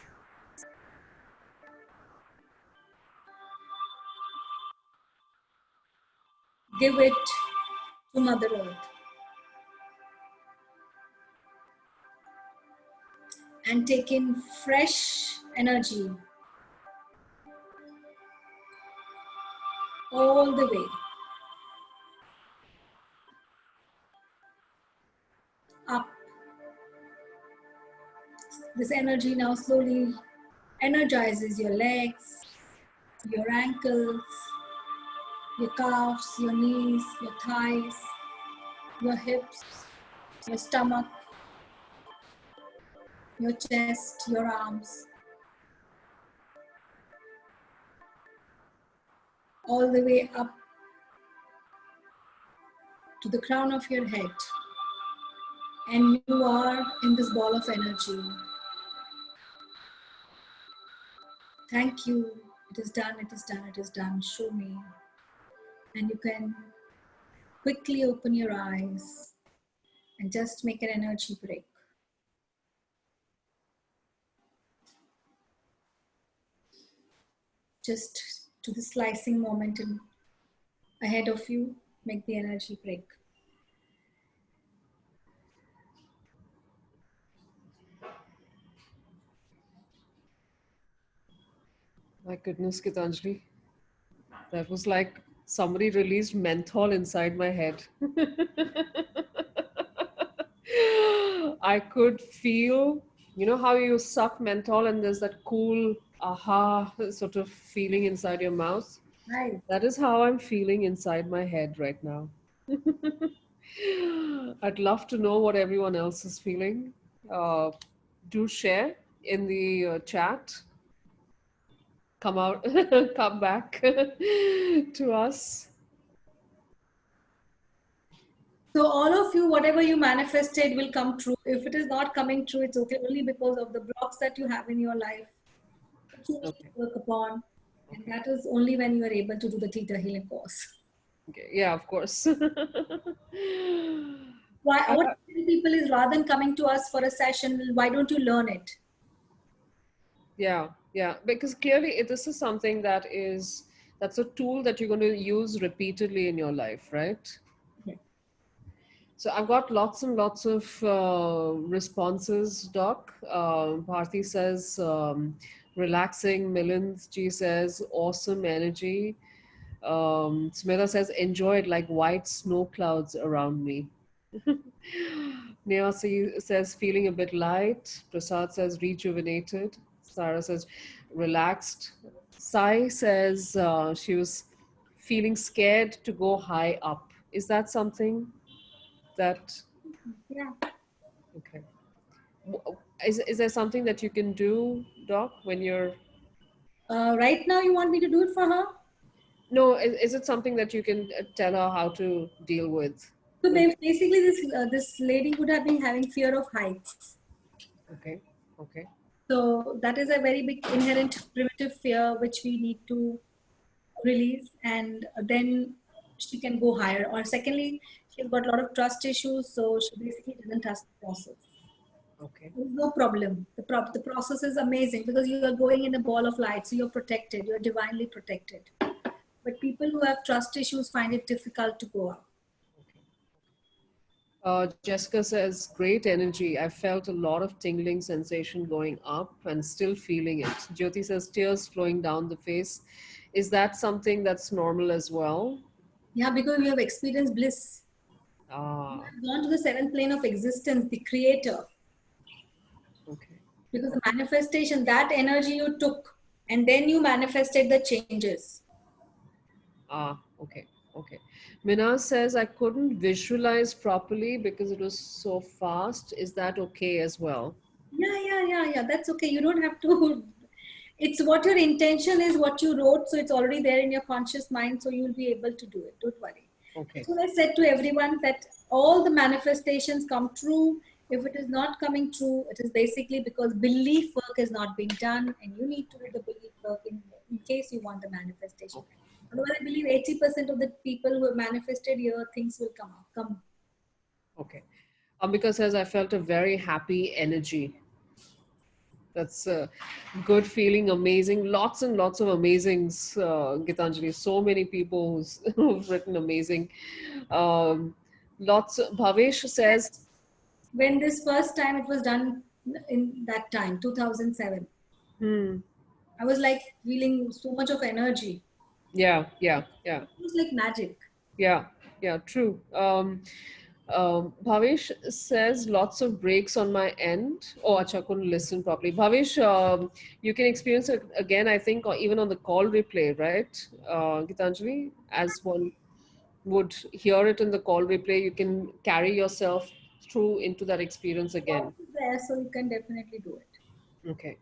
give it to Mother Earth. And take in fresh energy all the way up. This energy now slowly energizes your legs, your ankles, your calves, your knees, your thighs, your hips, your stomach, your chest, your arms, all the way up to the crown of your head. And you are in this ball of energy. Thank you. It is done, it is done, it is done. Show me. And you can quickly open your eyes and just make an energy break. Just to the slicing moment and ahead of you, make the energy break. My goodness, Geetanjali. That was like somebody released menthol inside my head. I could feel, you know how you suck menthol and there's that cool aha sort of feeling inside your mouth? Right. That is how I'm feeling inside my head right now. I'd love to know what everyone else is feeling. Uh, do share in the chat. Come out, come back to us. So all of you, whatever you manifested will come true. If it is not coming true, it's okay, only because of the blocks that you have in your life that you need Okay. to work upon. And Okay. that is only when you are able to do the Theta healing course. Okay. Yeah, of course. Why, I, what I tell people is, rather than coming to us for a session, why don't you learn it? yeah, yeah, because clearly this is something that's a tool that you're going to use repeatedly in your life, right? Yeah. So I've got lots and lots of responses, Doc. Bharti says, relaxing. Milind G says, awesome energy. Smita says, enjoy it like white snow clouds around me. Neha says, feeling a bit light. Prasad says, rejuvenated. Sarah says, relaxed. Sai says, she was feeling scared to go high up. Is that something that, Yeah. okay. Is there something that you can do, Doc, when you're, Right now, you want me to do it for her? no, is it something that you can tell her how to deal with? So When, basically, this lady would have been having fear of heights. okay, okay. So that is a very big inherent primitive fear which we need to release, and then she can go higher. Or secondly, she's got a lot of trust issues, so she basically doesn't trust the process. Okay. There's no problem. The process is amazing because you are going in a ball of light, so you're protected, you're divinely protected. But people who have trust issues find it difficult to go up. Okay. Jessica says, great energy. I felt a lot of tingling sensation going up and still feeling it. Jyoti says, tears flowing down the face. Is that something that's normal as well? Yeah, because you have experienced bliss. You Ah, have gone to the seventh plane of existence, the creator. okay. Because the manifestation, that energy you took, and then you manifested the changes. Ah, okay. Okay. Mina says, I couldn't visualize properly because it was so fast. Is that okay as well? Yeah. That's okay. You don't have to. It's what your intention is, what you wrote. So it's already there in your conscious mind. So you'll be able to do it. Don't worry. Okay. That's what I said to everyone, that all the manifestations come true. If it is not coming true, it is basically because belief work has not been done, and you need to do the belief work in case you want the manifestation. Okay. Otherwise, I believe 80% of the people who have manifested here, things will come up. Come. Okay. Ambika says, I felt a very happy energy. That's a good feeling, amazing. Lots and lots of amazings, Gitanjali. So many people who've written amazing. Um, Bhavesh says, When this first time it was done in that time, 2007, hmm, I was like feeling so much of energy. yeah. It was like magic. Yeah, yeah, true. Bhavesh says lots of breaks on my end. Oh, acha, couldn't listen properly. Bhavesh, you can experience it again, I think, or even on the call replay, right? Gitanjali, as one would hear it in the call replay, you can carry yourself through into that experience again. It's there, so you can definitely do it. Okay.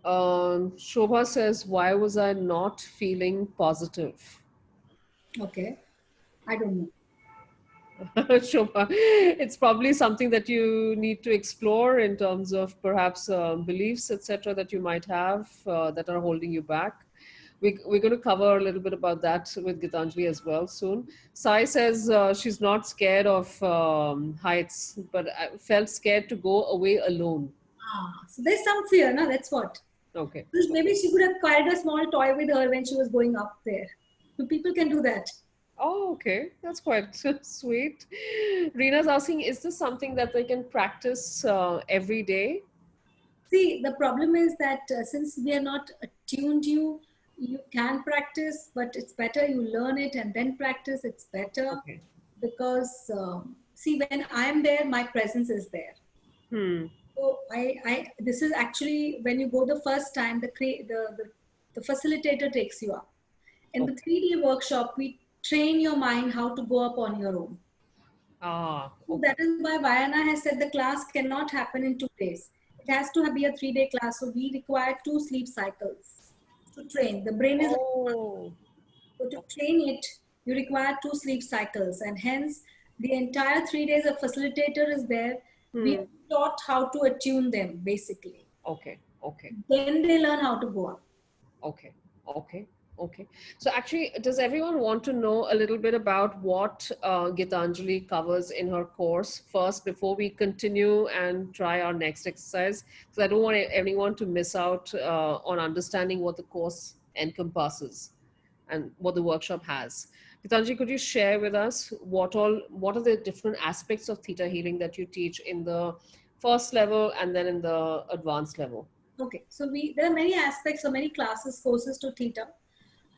Shobha says, why was I not feeling positive? Okay. I don't know. Shobha, it's probably something that you need to explore in terms of perhaps beliefs, etc., that you might have that are holding you back. We're going to cover a little bit about that with Gitanjali as well soon. Sai says she's not scared of heights, but I felt scared to go away alone. So there's some fear, no? That's what. Okay. Because maybe Okay. she could have carried a small toy with her when she was going up there. So people can do that. Oh, okay. That's quite sweet. Reena's asking, is this something that they can practice every day? See, the problem is that since we are not attuned you can practice, but it's better you learn it and then practice. It's better Okay. because see, when I'm there, my presence is there. Hmm. So this is actually when you go the first time, the facilitator takes you up. In the Okay. 3D workshop, we train your mind how to go up on your own. Ah, So okay. that is why Vayana has said the class cannot happen in 2 days. It has to be a 3-day class. So we require 2 sleep cycles to train. The brain is like a muscle. Oh, So to okay. train it, you require 2 sleep cycles. And hence, the entire 3 days, a facilitator is there. We Hmm. are taught how to attune them, basically. Okay. Okay. Then they learn how to go up. Okay. Okay. Okay. So actually, does everyone want to know a little bit about what Gitanjali covers in her course first before we continue and try our next exercise? Because I don't want anyone to miss out on understanding what the course encompasses and what the workshop has. Gitanjali, could you share with us what are the different aspects of theta healing that you teach in the first level and then in the advanced level? Okay, so there are many aspects or many classes, courses to Theta.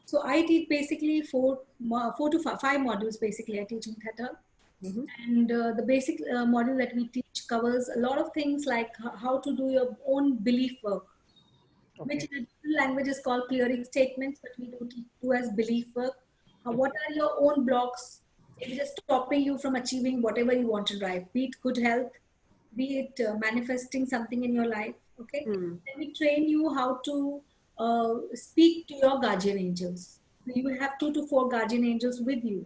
So I teach basically four to five modules. Basically, I teach in Theta, Hmm. and the basic module that we teach covers a lot of things like how to do your own belief work, which Okay. in a different language is called clearing statements, but we do as belief work. What Okay. are your own blocks? It is stopping you from achieving whatever you want to drive, be it good health, be it manifesting something in your life. Okay, Hmm. then we train you how to speak to your guardian angels. So you will have 2 to 4 guardian angels with you.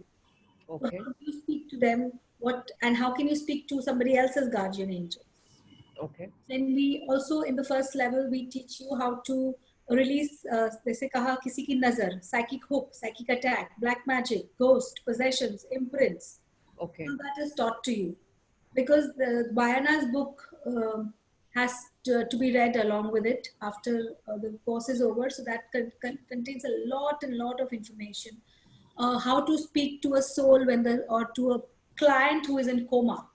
So Okay. how do you speak to them? What and how can you speak to somebody else's guardian angels? Okay. Then we also, in the first level, we teach you how to release, जैसे कहा किसी की नजर, psychic hook, psychic attack, black magic, ghost, possessions, imprints. Okay. All that is taught to you, because the Bayana's book has to be read along with it after the course is over. So that contains a lot and lot of information. How to speak to a soul when or to a client who is in coma.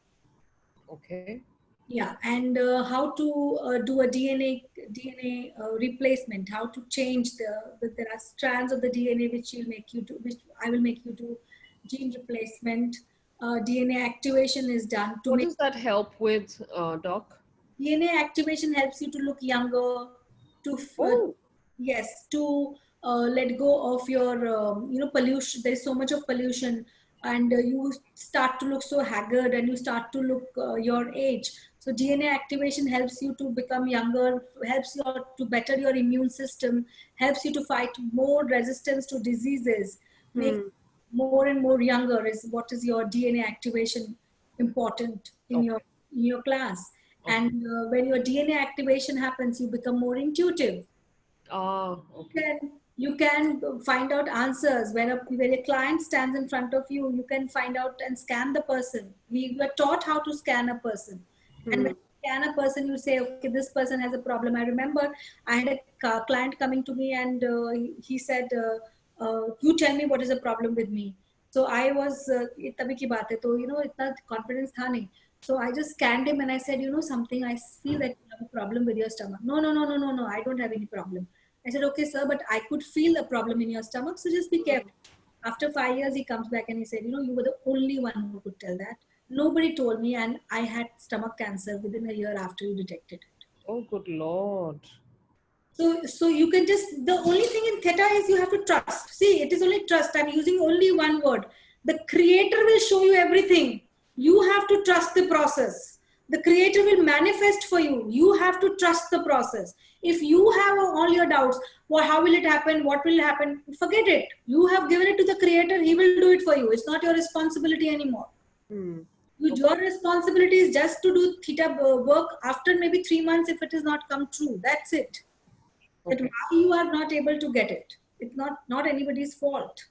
Okay. Yeah, and how to do a DNA replacement. How to change there are strands of the DNA which I will make you do gene replacement. DNA activation is done to What make does that help with, Doc? DNA activation helps you to look younger, to Oh. yes, to let go of your pollution. There's so much of pollution, and you start to look so haggard, and you start to look your age. So DNA activation helps you to become younger, helps you to better your immune system, helps you to fight more resistance to diseases, make Hmm. more and more younger. Is what is your DNA activation important Okay. in your class. Okay. And when your DNA activation happens, you become more intuitive. Ah, okay. You can find out answers when a client stands in front of you. You can find out and scan the person. We were taught how to scan a person, and when Hmm. you scan a person, you say, okay, this person has a problem. I remember I had a client coming to me, and he said, you tell me what is the problem with me. So I was तभी की बात है, तो इतना confidence था नहीं. So I just scanned him and I said, something, I feel that you have a problem with your stomach. No, no, no, no, no, no, I don't have any problem. I said, okay, sir, but I could feel a problem in your stomach, so just be careful. After 5 years, he comes back and he said, you were the only one who could tell that. Nobody told me, and I had stomach cancer within a year after you detected it. Oh, good Lord. So you can just, the only thing in Theta is you have to trust. See, it is only trust. I'm using only one word. The creator will show you everything. You have to trust the process. The creator will manifest for you. You have to trust the process. If you have all your doubts, well, how will it happen? What will happen? Forget it. You have given it to the creator. He will do it for you. It's not your responsibility anymore. Hmm. Your responsibility is just to do Theta work after maybe 3 months if it has not come true. That's it. That Okay. why you are not able to get it. It's not anybody's fault.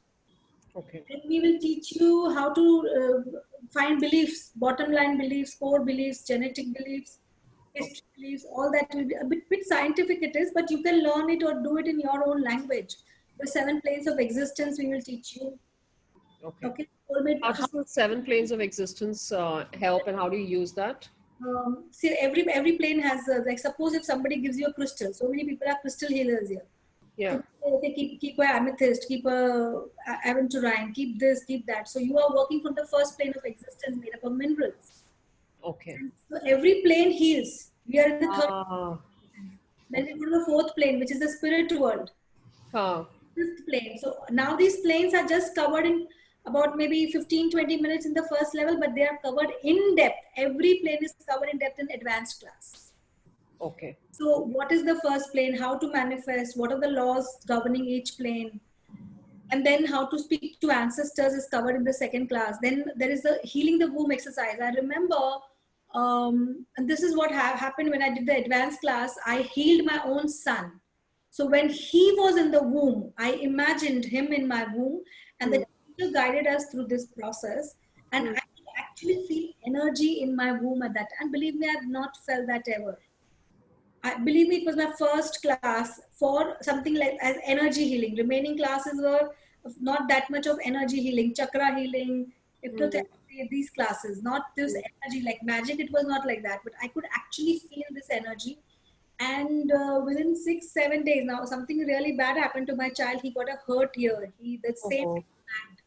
Okay. Then we will teach you how to find beliefs, bottom line beliefs, core beliefs, genetic beliefs, Okay. history beliefs. All that will be a bit scientific it is, but you can learn it or do it in your own language. The 7 planes of existence we will teach you. Okay. Okay. How does the seven planes of existence help, and how do you use that? See, every plane has like, suppose if somebody gives you a crystal, so many people are crystal healers here. Yeah. So they keep a amethyst, keep a aventurine, keep this, keep that. So you are working from the first plane of existence made up of minerals. Okay. And so every plane heals. We are in the third. Ah. Then we Okay. go to the fourth plane, which is the spirit world. Huh. Fifth plane. So now these planes are just covered in about maybe 15-20 minutes in the first level, but they are covered in depth. Every plane is covered in depth in advanced class. Okay. So what is the first plane? How to manifest? What are the laws governing each plane? And then how to speak to ancestors is covered in the second class. Then there is the healing the womb exercise. I remember, and this is what happened when I did the advanced class. I healed my own son. So when he was in the womb, I imagined him in my womb, and the Hmm. teacher guided us through this process. And Hmm. I could actually feel energy in my womb at that. And believe me, I've not felt that ever. I believe me, it was my first class for something like as energy healing. Remaining classes were not that much of energy healing, chakra healing, Hmm. hypnotherapy, these classes, not this energy like magic. It was not like that, but I could actually feel this energy. And within 6-7 days, now something really bad happened to my child. He got a hurt here. He the same Oh. hand.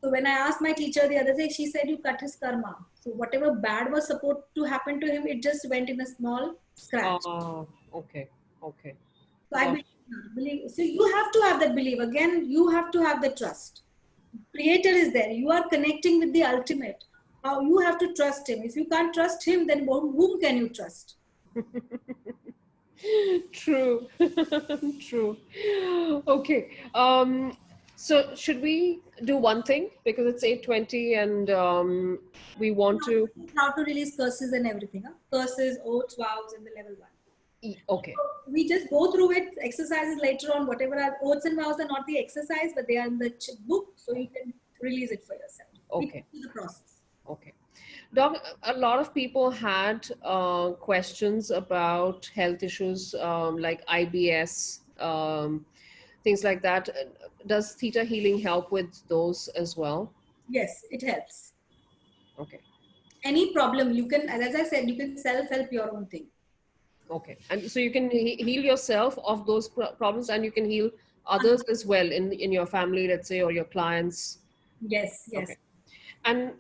So when I asked my teacher the other day, she said, "You cut his karma." So whatever bad was supposed to happen to him, it just went in a small scratch. Ah. Okay. Okay. So I Got. believe. So you have to have that belief. Again, you have to have the trust. Creator is there. You are connecting with the ultimate. How you have to trust him. If you can't trust him, then whom can you trust? True. True. Okay. So should we do one thing because it's 8:20 and we want to. How to release curses and everything. Huh? Curses, oaths, vows, and the level 1. Okay. We just go through it. Exercises later on, whatever are oaths and vows are not the exercise, but they are in the book, so you can release it for yourself. Okay. We do the process. Okay. Doc, a lot of people had questions about health issues like IBS, things like that. Does theta healing help with those as well? Yes, it helps. Okay. Any problem, you can, as I said, you can self-help your own thing. Okay. And so you can heal yourself of those problems and you can heal others as well in your family, let's say, or your clients. Yes, yes. Okay. And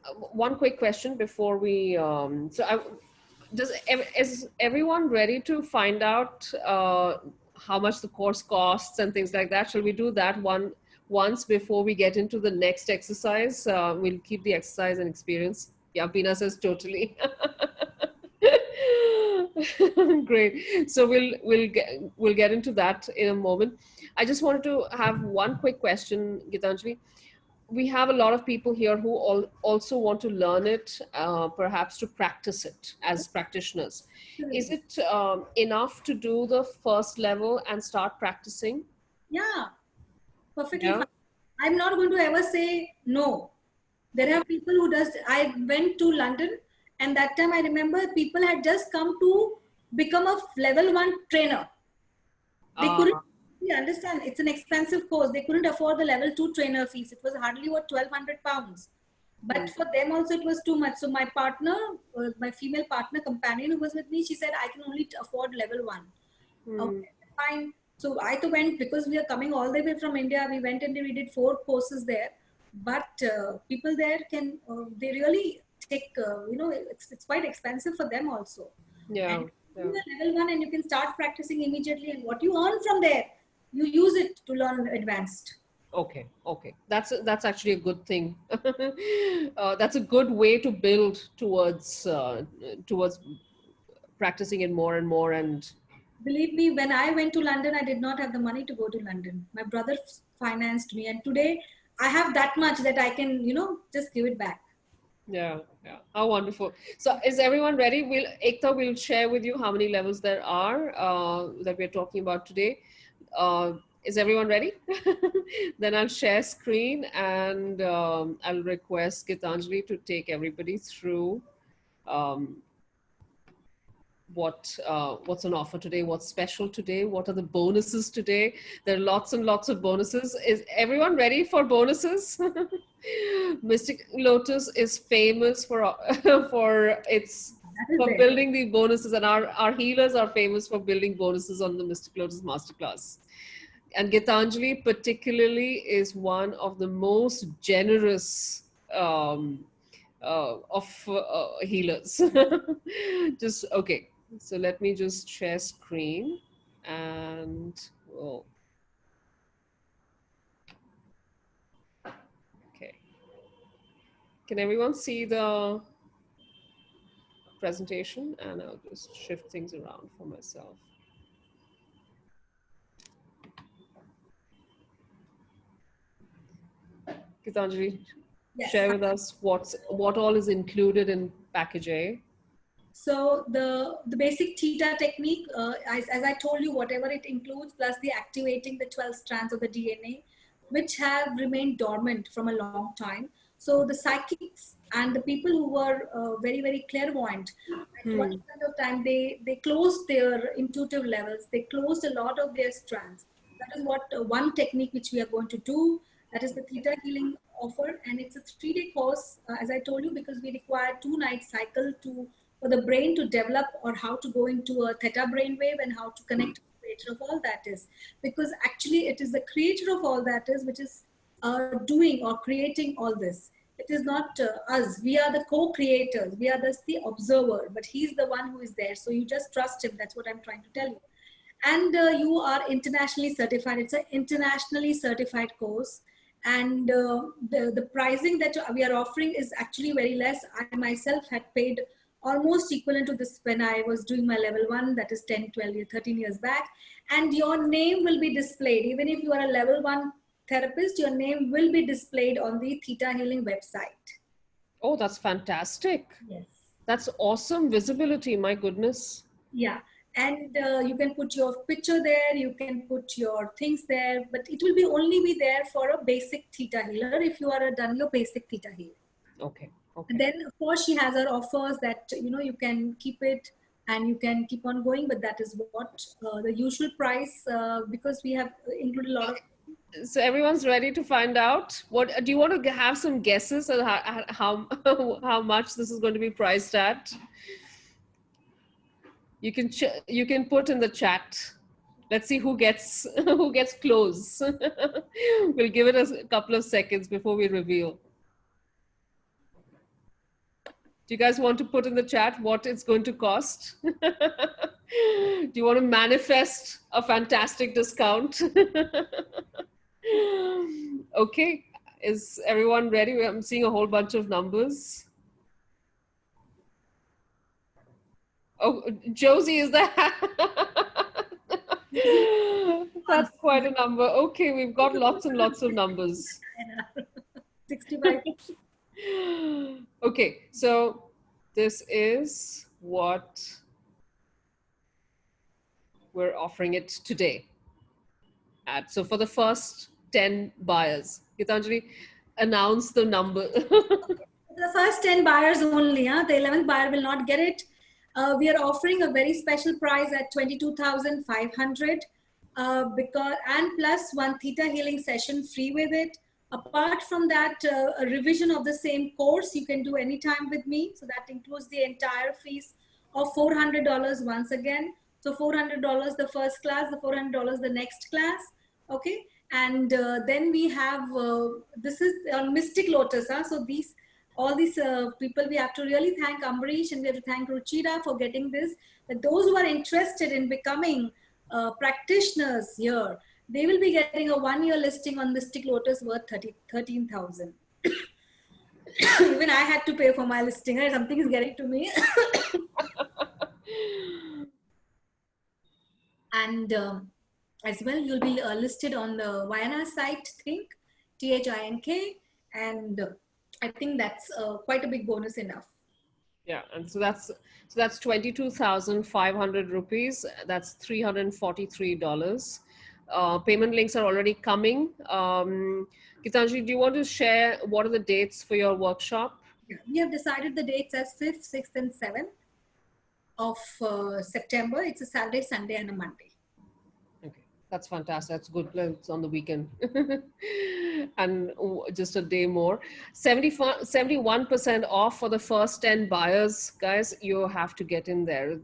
one quick question before we, is everyone ready to find out how much the course costs and things like that? Shall we do that once before we get into the next exercise? We'll keep the exercise and experience. Yeah, Pina says totally. Great. So we'll get into that in a moment. I just wanted to have one quick question, Geetanjali. We have a lot of people here who also want to learn it, perhaps to practice it as practitioners. Is it enough to do the first level and start practicing? Yeah, perfectly Yeah. fine. I'm not going to ever say no. There have people who does. I went to London, and that time I remember people had just come to become a level 1 trainer. They couldn't understand. It's an expensive course. They couldn't afford the level 2 trainer fees. It was hardly what £1,200. But for them also it was too much. So my partner, my female partner companion who was with me, she said, I can only afford level 1. Okay, fine. So I too went, because we are coming all the way from India. We went and we did 4 courses there. But people there can, they really take, it's quite expensive for them also. Yeah. And you are level 1 and you can start practicing immediately. And what you earn from there, you use it to learn advanced. Okay. Okay. That's actually a good thing. That's a good way to build towards practicing it more and more. And Believe me, when I went to London, I did not have the money to go to London. My brother financed me, and today I have that much that I can, just give it back. yeah, yeah. How wonderful. So is everyone ready? Ekta will share with you how many levels there are that we're talking about today. Is everyone ready? Then I'll share screen and I'll request Geetanjali to take everybody through um, what's on offer today, what's special today, what are the bonuses today. There are lots and lots of bonuses. Is everyone ready for bonuses? Mystic Lotus is famous for for building the bonuses, and our healers are famous for building bonuses on the Mystic Lotus Masterclass. And Geetanjali particularly is one of the most generous of healers. Just okay. So let me just share screen and okay. Can everyone see the presentation? And I'll just shift things around for myself. Geetanjali, Yes. share with us what all is included in package A. So the basic theta technique, as I told you, whatever it includes, plus the activating the 12 strands of the DNA, which have remained dormant from a long time. So the psychics and the people who were very, very clairvoyant, at one point of time, they closed their intuitive levels. They closed a lot of their strands. That is what one technique which we are going to do. That is the theta healing offer. And it's a 3-day course, as I told you, because we require 2-night cycle for the brain to develop, or how to go into a theta brainwave and how to connect to the creator of all that is. Because actually it is the creator of all that is which is doing or creating all this. It is not us. We are the co-creators. We are just the observer, but he's the one who is there. So you just trust him. That's what I'm trying to tell you. And you are internationally certified. It's an internationally certified course. And the pricing that we are offering is actually very less. I myself had paid almost equivalent to this when I was doing my level 1, that is 10, 12, 13 years back. And your name will be displayed. Even if you are a level 1 therapist, your name will be displayed on the Theta Healing website. Oh, that's fantastic. Yes. That's awesome visibility. My goodness. Yeah. And you can put your picture there, you can put your things there, but it will be only be there for a basic Theta healer if you are done your basic Theta healing. Okay. And Okay. then of course she has her offers that, you know, you can keep it and you can keep on going, but that is what the usual price, because we have included a lot of. So everyone's ready to find out. What do you want to have some guesses on how how much this is going to be priced at? You can put in the chat. Let's see who gets who gets close. We'll give it a couple of seconds before we reveal. Do you guys want to put in the chat what it's going to cost? Do you want to manifest a fantastic discount? Okay, is everyone ready? I'm seeing a whole bunch of numbers. Oh, Josie, is that? That's quite a number. Okay, we've got lots and lots of numbers. 65. Okay, so this is what we're offering it today at. So for the first 10 buyers, Geetanjali, announce the number. The first 10 buyers only, huh? The 11th buyer will not get it. We are offering a very special price at 22,500 because, and plus one Theta healing session free with it. Apart from that, a revision of the same course you can do anytime with me. So that includes the entire fees of $400 once again. So $400 the first class, the $400 the next class. Okay. And then we have, this is on Mystic Lotus. Huh? So all these people, we have to really thank Ambrish and we have to thank Ruchira for getting this. But those who are interested in becoming practitioners here, they will be getting a 1-year listing on Mystic Lotus worth 13,000. Even I had to pay for my listing, right? Something is getting to me. And as well, you'll be listed on the Vayana site, Think, THINK, and I think that's quite a big bonus enough. Yeah, and so that's 22,500 rupees. That's $343. Payment links are already coming. Geetanjali, do you want to share what are the dates for your workshop? Yeah, we have decided the dates as 5th, 6th, and 7th of September. It's a Saturday, Sunday, and a Monday. Okay, that's fantastic. That's good. It's on the weekend. And just a day more. 71% off for the first 10 buyers. Guys, you have to get in there.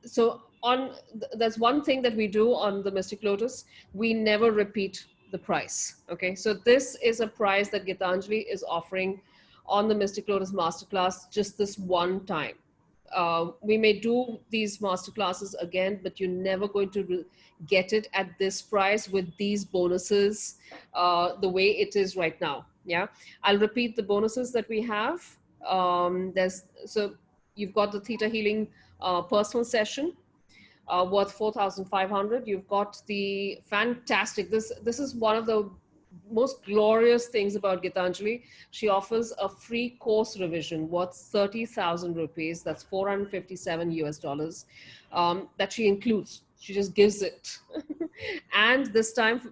So there's one thing that we do on the Mystic Lotus. We never repeat the price. Okay, so this is a price that Geetanjali is offering on the Mystic Lotus Masterclass just this one time. We may do these masterclasses again, but you're never going to get it at this price with these bonuses the way it is right now. Yeah, I'll repeat the bonuses that we have. So you've got the Theta Healing personal session worth 4,500. You've got the fantastic, this is one of the most glorious things about Geetanjali. She offers a free course revision worth 30,000 rupees. That's 457 US dollars that she includes. She just gives it. And this time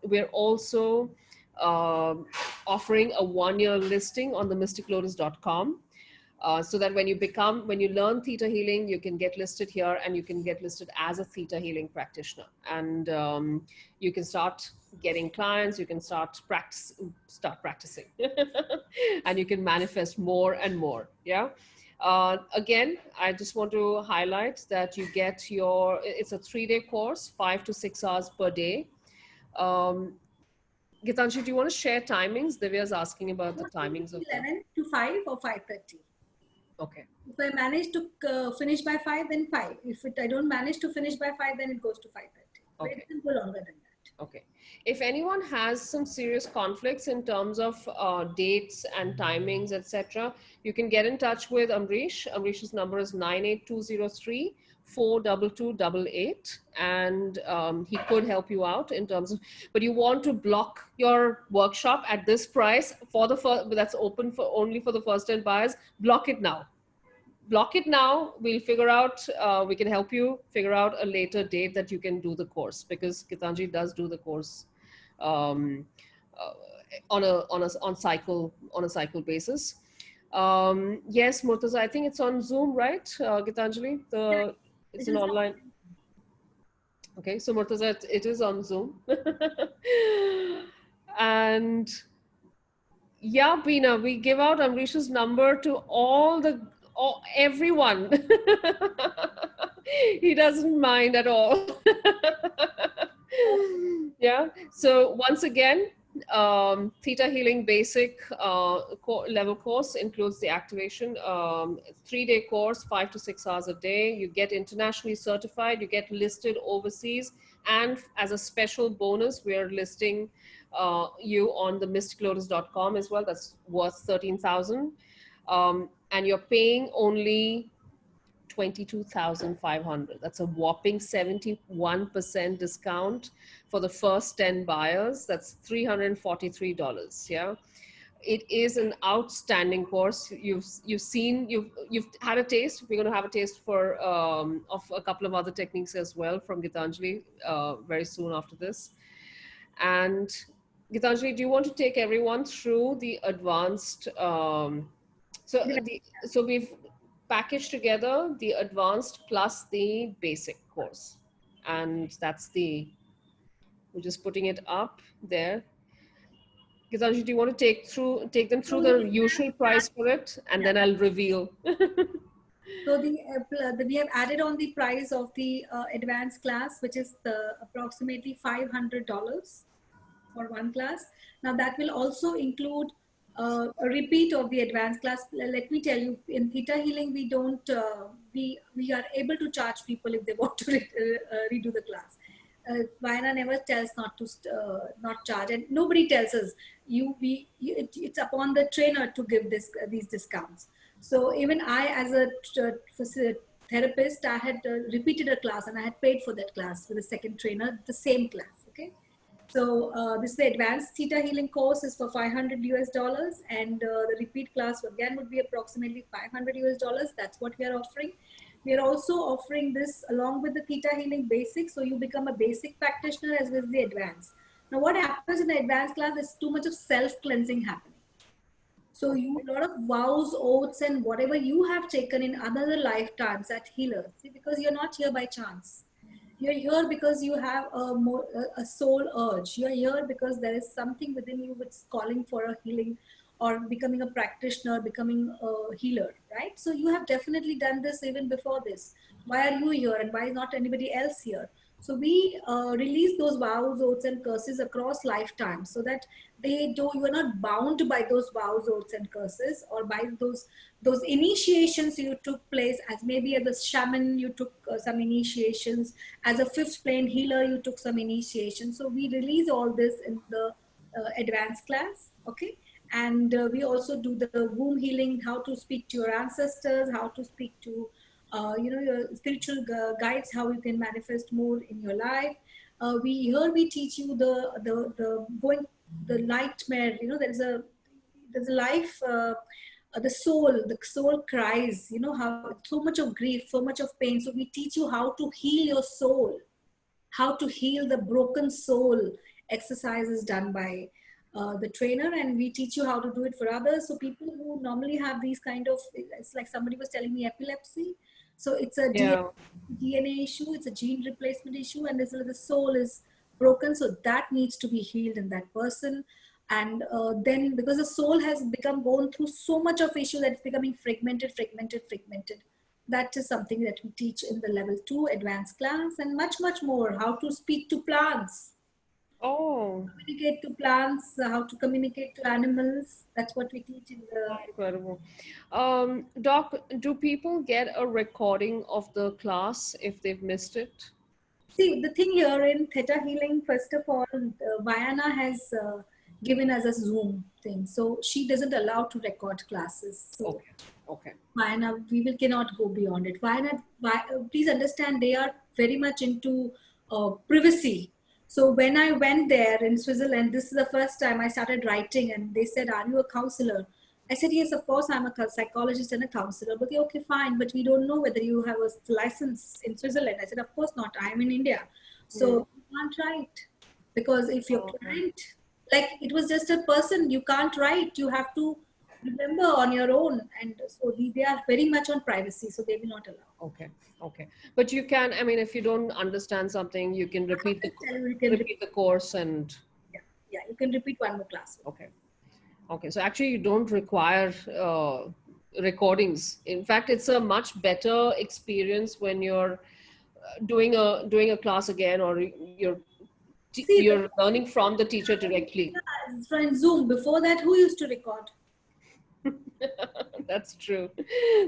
we're also offering a 1-year listing on the mysticlotus.com. So that when you learn Theta healing, you can get listed here and you can get listed as a Theta healing practitioner. And you can start getting clients, you can start practicing and you can manifest more and more. Yeah. Again, I just want to highlight that you get it's a 3-day course, 5 to 6 hours per day. Geetanjali, do you want to share timings? Divya is asking about the timings of 11 to 5 or 5:30. Okay. If I manage to finish by 5, then 5. If I don't manage to finish by 5, then it goes to 5:30. But Okay. it can go longer than that. Okay. If anyone has some serious conflicts in terms of dates and timings, etc., you can get in touch with Amrish. Amrish's number is 98203 42288, and he could help you out in terms of, but you want to block your workshop at this price for the first, that's open for only for the first 10 buyers. Block it now. Block it now. We'll figure out, we can help you figure out a later date that you can do the course, because Geetanjali does do the course um, uh, on a cycle basis. Yes, Murtaza, I think it's on Zoom, right? Geetanjali, It it's an is online. Okay, so Murtaza, it is on Zoom. And yeah, Bina, we give out Amrish's number to everyone. He doesn't mind at all. Yeah. So once again, Theta Healing Basic level course includes the activation, 3-day course, 5 to 6 hours a day. You get internationally certified, you get listed overseas, and as a special bonus, we're listing you on the mysticlotus.com as well. That's worth 13,000. And you're paying only 22,500. That's a whopping 71% discount for the first 10 buyers. That's $343. Yeah, it is an outstanding course. You've had a taste. We're going to have a taste for of a couple of other techniques as well from Geetanjali very soon after this. And Geetanjali, do you want to take everyone through the advanced? So we've packaged together the advanced plus the basic course, and we're just putting it up there. Geetanjali, do you want to take them through So the the usual price for it, and yeah. then I'll reveal. So we have added on the price of the advanced class, which is approximately $500 for one class. Now that will also include a repeat of the advanced class. Let me tell you, in Theta Healing, we don't we are able to charge people if they want to redo the class. Vayana never tells not charge, and nobody tells us. It's upon the trainer to give these discounts. So even I, as a therapist, I had repeated a class and I had paid for that class with a second trainer, the same class. Okay. So this is the advanced Theta Healing course is for $500 and the repeat class again would be approximately $500. That's what we are offering. We are also offering this along with the Theta Healing Basic. So you become a basic practitioner as well as the advanced. Now what happens in the advanced class is too much of self-cleansing happening. So a lot of vows, oaths, and whatever you have taken in other lifetimes at healer. See, because you're not here by chance. You're here because you have a soul urge. You're here because there is something within you which is calling for a healing or becoming a practitioner, becoming a healer, right? So you have definitely done this even before this. Why are you here and why is not anybody else here? So we release those vows, oaths, and curses across lifetimes so that you are not bound by those vows, oaths, and curses, or by those initiations you took place as maybe as a shaman, you took some initiations, as a fifth plane healer, you took some initiations. So we release all this in the advanced class, okay? And we also do the womb healing, how to speak to your ancestors, how to speak to your spiritual guides, how you can manifest more in your life. We teach you the nightmare. There's a life. The soul cries. You know how so much of grief, so much of pain. So we teach you how to heal your soul, how to heal the broken soul. Exercises done by the trainer, and we teach you how to do it for others. So people who normally have these kind of, it's like somebody was telling me epilepsy. So it's a Yeah. DNA issue, it's a gene replacement issue, and the soul is broken. So that needs to be healed in that person. And then because the soul has gone through so much of issue that it's becoming fragmented. That is something that we teach in the level 2 advanced class, and much more. How to speak to plants, Oh, communicate to plants, how to communicate to animals. That's what we teach in the. incredible. Doc, do people get a recording of the class if they've missed it? See, the thing here in Theta Healing, first of all, Vayana has given as a Zoom thing. So she doesn't allow to record classes. So Okay. Okay. why not? We will cannot go beyond it. Why not? Why, please understand, they are very much into privacy. So when I went there in Switzerland, this is the first time I started writing, and they said, "Are you a counselor?" I said, "Yes, of course, I'm a psychologist and a counselor." But they, okay, fine, but we don't know whether you have a license in Switzerland. I said, "Of course not. I'm in India, so Mm. you can't write, because if your Oh, client, like, it was just a person, you can't write. You have to remember on your own." And so they are very much on privacy, so they will not allow. okay. Okay. But you can, I mean, if you don't understand something, you can I repeat the can tell you, you can repeat the course and yeah, yeah, you can repeat one more class. okay. Okay. So actually you don't require recordings. In fact, it's a much better experience when you're doing a class again, or See, you're learning from the teacher directly. yeah, from Zoom. Before that, who used to record? That's true.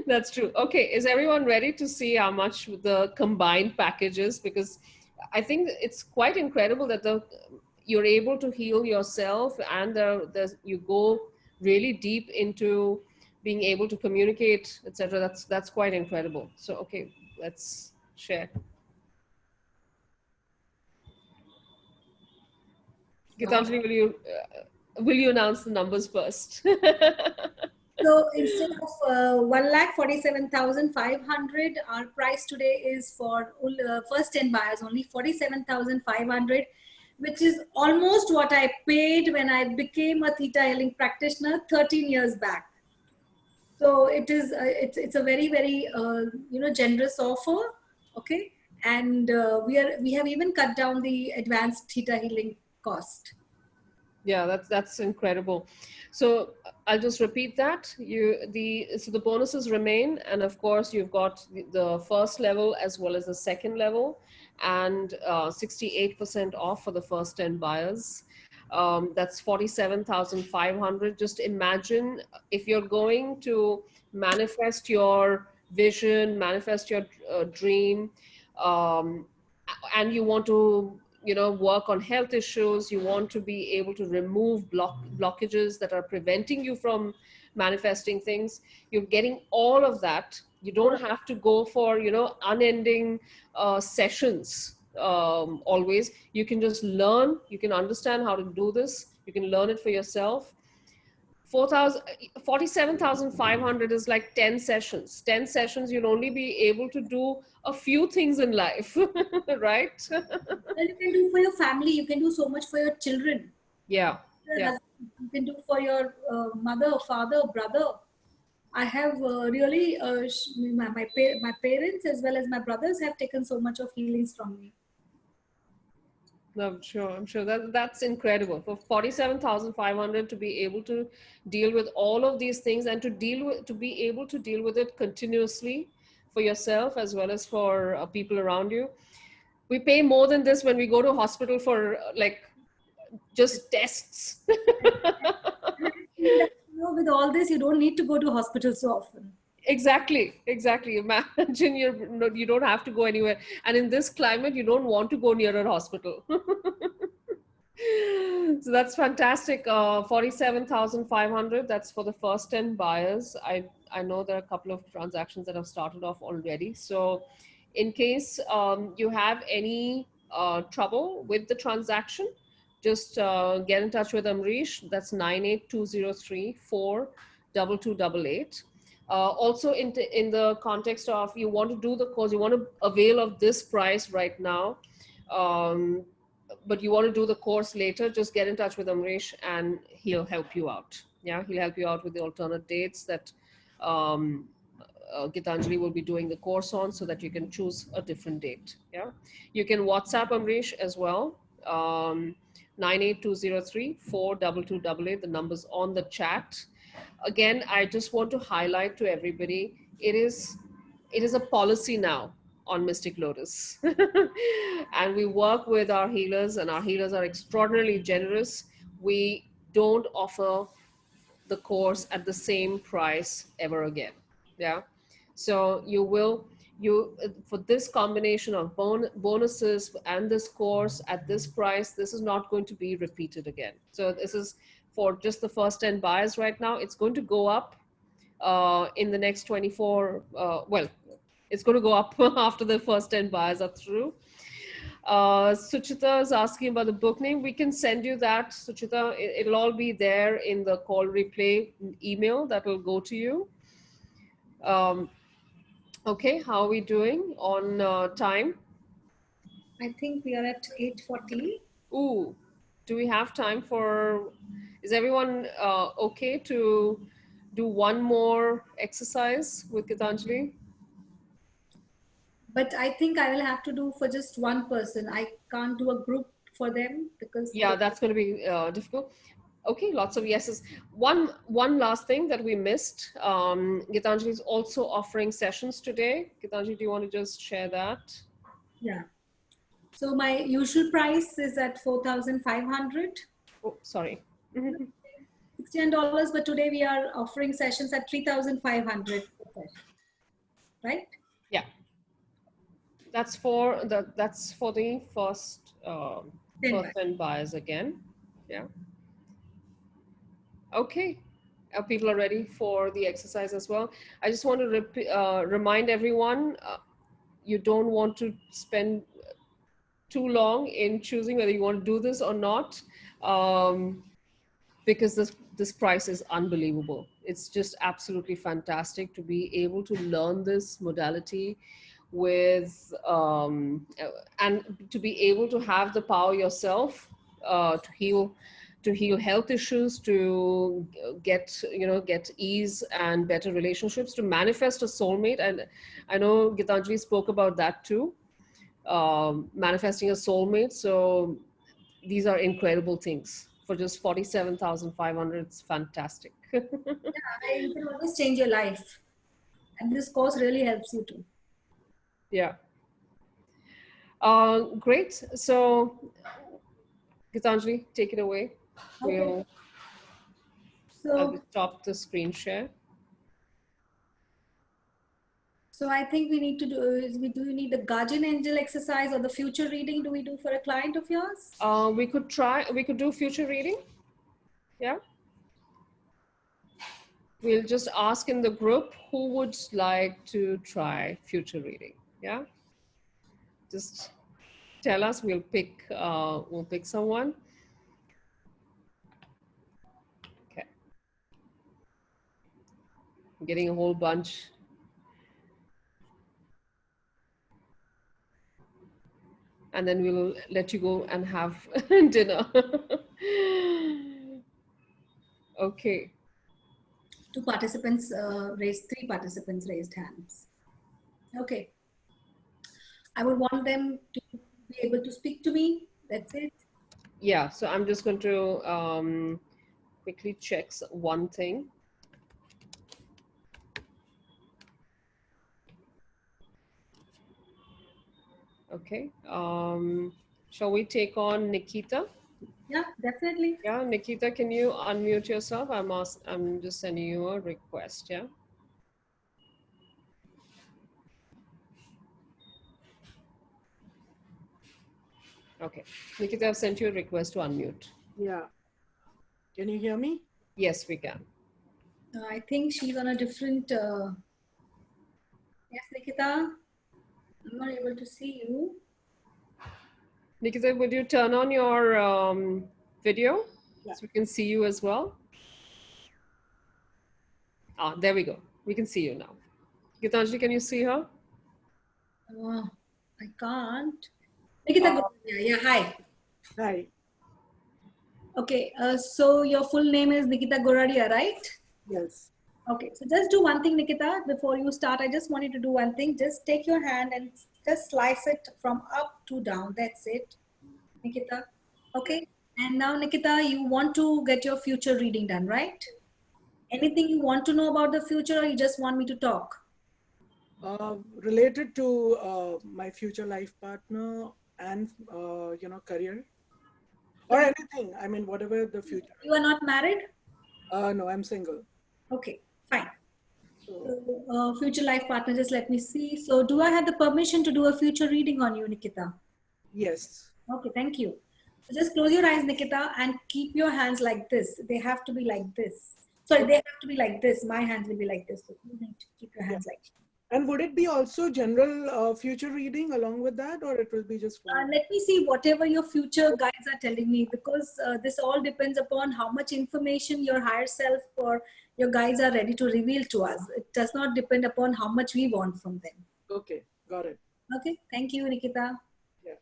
That's true. Okay, is everyone ready to see how much the combined package is? Because I think it's quite incredible that you're able to heal yourself, and you go really deep into being able to communicate, etc. That's quite incredible. So okay, let's share. Wow. Gitanjali, will you announce the numbers first? So instead of 1,47,500, our price today is for first 10 buyers only 47,500, which is almost what I paid when I became a Theta healing practitioner 13 years back. So it is it's a very very generous offer, okay, and we have even cut down the advanced Theta healing cost. Yeah, that's incredible. So I'll just repeat that. So the bonuses remain, and of course you've got the first level as well as the second level, and 68% off for the first 10 buyers. That's 47,500. Just imagine if you're going to manifest your vision, manifest your dream, um, and you want to work on health issues, you want to be able to remove blockages that are preventing you from manifesting things, you're getting all of that. You don't have to go for unending sessions. Always you can just learn, you can understand how to do this, you can learn it for yourself. 4,000, 47,500 is like 10 sessions. 10 sessions, you'll only be able to do a few things in life, right? Well, you can do for your family, you can do so much for your children, Yeah, your yeah. husband, you can do for your mother, father, brother. I have really my parents as well as my brothers have taken so much of healings from me. No, I'm sure that that's incredible. For 47,500 to be able to deal with all of these things, and to be able to deal with it continuously for yourself as well as for people around you. We pay more than this when we go to hospital for like just tests. And I feel that, with all this, you don't need to go to hospital so often. Exactly, exactly. Imagine you don't have to go anywhere, and in this climate, you don't want to go near a hospital. So that's fantastic. 47,500. That's for the first 10 buyers. I know there are a couple of transactions that have started off already. So, in case you have any trouble with the transaction, just get in touch with Amrish. That's 98203 42288. Also, in the context of you want to do the course, you want to avail of this price right now. Um, but you want to do the course later, just get in touch with Amrish and he'll help you out. Yeah, he'll help you out with the alternate dates that um, Gitanjali will be doing the course on, so that you can choose a different date. Yeah, you can WhatsApp Amrish as well. 98203 42288. The number's on the chat. Again, I just want to highlight to everybody, it is a policy now on Mystic Lotus. And we work with our healers, and our healers are extraordinarily generous. We don't offer the course at the same price ever again. Yeah. So for this combination of bonuses and this course at this price, this is not going to be repeated again. So this is for just the first 10 buyers right now. It's going to go up in the next 24, well, it's going to go up after the first 10 buyers are through. Suchita is asking about the book name. We can send you that, Suchita. It'll all be there in the call replay email that will go to you. Okay, how are we doing on time? I think we are at 8:40. Ooh, do we have time for, is everyone okay to do one more exercise with Geetanjali? But I think I will have to do for just one person. I can't do a group for them because Yeah, that's going to be difficult. Okay, lots of yeses. One last thing that we missed. Geetanjali is also offering sessions today. Geetanjali, do you want to just share that? yeah. So my usual price is at 4,500. Oh, sorry. $69, but today we are offering sessions at 3,500 per session, right? Yeah, that's for the first 10 buyers again. Yeah. Okay. People are ready for the exercise as well. I just want to remind everyone, you don't want to spend too long in choosing whether you want to do this or not, because this price is unbelievable. It's just absolutely fantastic to be able to learn this modality with and to be able to have the power yourself to heal health issues, to get ease and better relationships, to manifest a soulmate. And I know Geetanjali spoke about that too, manifesting a soulmate. So these are incredible things for just 47,500. It's fantastic. Yeah, you can always change your life. And this course really helps you too. Yeah. Great. So Geetanjali, take it away. Okay. We'll So, stop the screen share. so I think we need to do is we do need the guardian angel exercise or the future reading. Do we do for a client of yours? We could do future reading. Yeah. We'll just ask in the group who would like to try future reading. Yeah. Just tell us. We'll pick someone. Okay. I'm getting a whole bunch. And then we'll let you go and have dinner. Okay. Three participants raised hands. Okay. I would want them to be able to speak to me. That's it. Yeah, so I'm just going to quickly check one thing. Okay. Shall we take on Nikita? Yeah, definitely. Yeah, Nikita, can you unmute yourself? I'm just sending you a request. Yeah. Okay, Nikita, I've sent you a request to unmute. Yeah. Can you hear me? Yes, we can. I think she's on a different. Yes, Nikita. I'm not able to see you. Nikita, would you turn on your video so we can see you as well? Ah, there we go. We can see you now. Geetanjali, can you see her? I can't. Nikita, yeah, hi. Hi. Okay, so your full name is Nikita Goradia, right? Yes. Okay, so just do one thing, Nikita, before you start. I just want you to do one thing. Just take your hand and just slice it from up to down. That's it, Nikita. Okay, and now, Nikita, you want to get your future reading done, right? Anything you want to know about the future, or you just want me to talk? Related to my future life partner and career or anything. I mean, whatever the future. You are not married? No, I'm single. Okay, fine. So, Future life partner, just let me see. So do I have the permission to do a future reading on you, Nikita? yes. Okay, thank you. So just close your eyes, Nikita, and keep your hands like this. They have to be like this. Sorry, they Okay. have to be like this. My hands will be like this. So you need to keep your Yeah. hands like this. And would it be also general future reading along with that, or it will be just one? Let me see whatever your future guides are telling me, because this all depends upon how much information your higher self or your guides are ready to reveal to us. It does not depend upon how much we want from them. Okay, got it. Okay, thank you, Nikita. Yeah.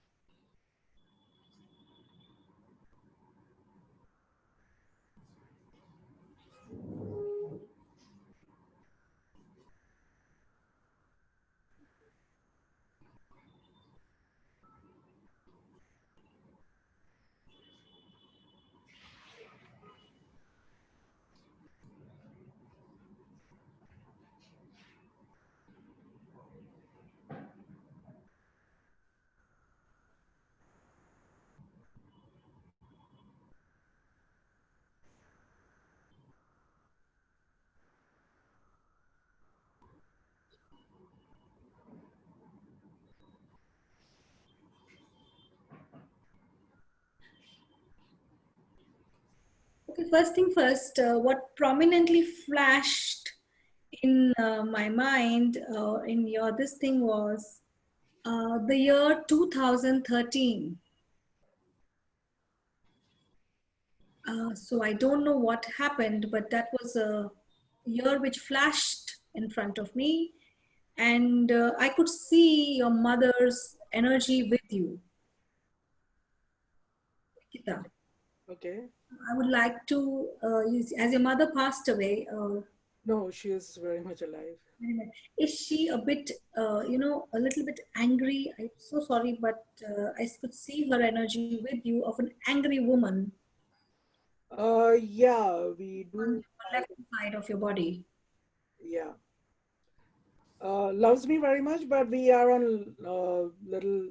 Okay, first thing first, what prominently flashed in my mind, in your this thing was the year 2013. So I don't know what happened, but that was a year which flashed in front of me, and I could see your mother's energy with you, Kita. Okay. I would like to, as your mother passed away, No, she is very much alive. is she a bit, a little bit angry? I'm so sorry, but I could see her energy with you of an angry woman Yeah, we on do. your left side of your body. Yeah. Loves me very much, but we are on little,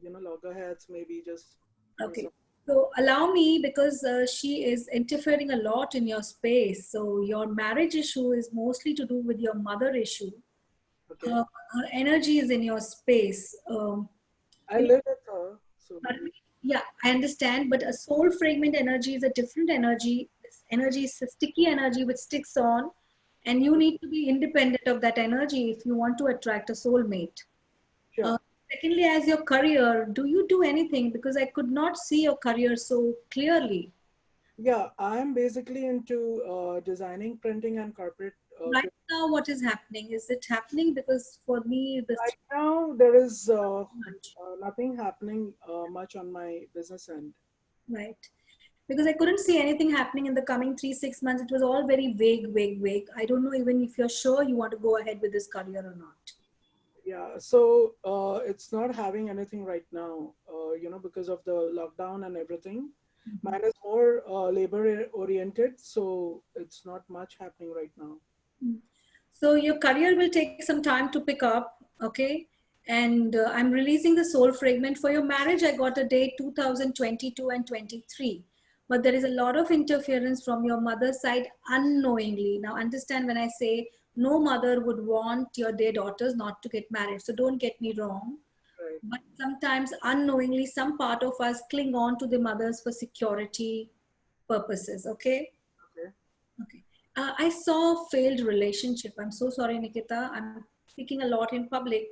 loggerheads, maybe just Okay. some. So allow me, because she is interfering a lot in your space. So your marriage issue is mostly to do with your mother issue. Okay. Her energy is in your space. I You know, live with her, so pardon maybe. me? Yeah, I understand. But a soul fragment energy is a different energy. This energy is a sticky energy which sticks on, and you need to be independent of that energy if you want to attract a soulmate. Uh, Sure. Secondly, as your career, do you do anything? Because I could not see your career so clearly. Yeah, I'm basically into designing, printing, and corporate. Right now, what is happening? Is it happening? Because for me, this Right now, there is much, nothing happening much on my business end. right? Because I couldn't see anything happening in the coming 3, 6 months. It was all very vague, vague, vague. I don't know even if you're sure you want to go ahead with this career or not. Yeah, so it's not having anything right now, because of the lockdown and everything. Mhm. Mine is more labor oriented, so it's not much happening right now. Mm. So your career will take some time to pick up, okay? And I'm releasing the soul fragment for your marriage. I got a date 2022 and 23, but there is a lot of interference from your mother's side unknowingly. Now, understand when I say no mother would want your dear daughters not to get married. So don't get me wrong. Right. But sometimes unknowingly, some part of us cling on to the mothers for security purposes, okay? Okay. Okay. I saw failed relationship. I'm so sorry, Nikita. I'm speaking a lot in public,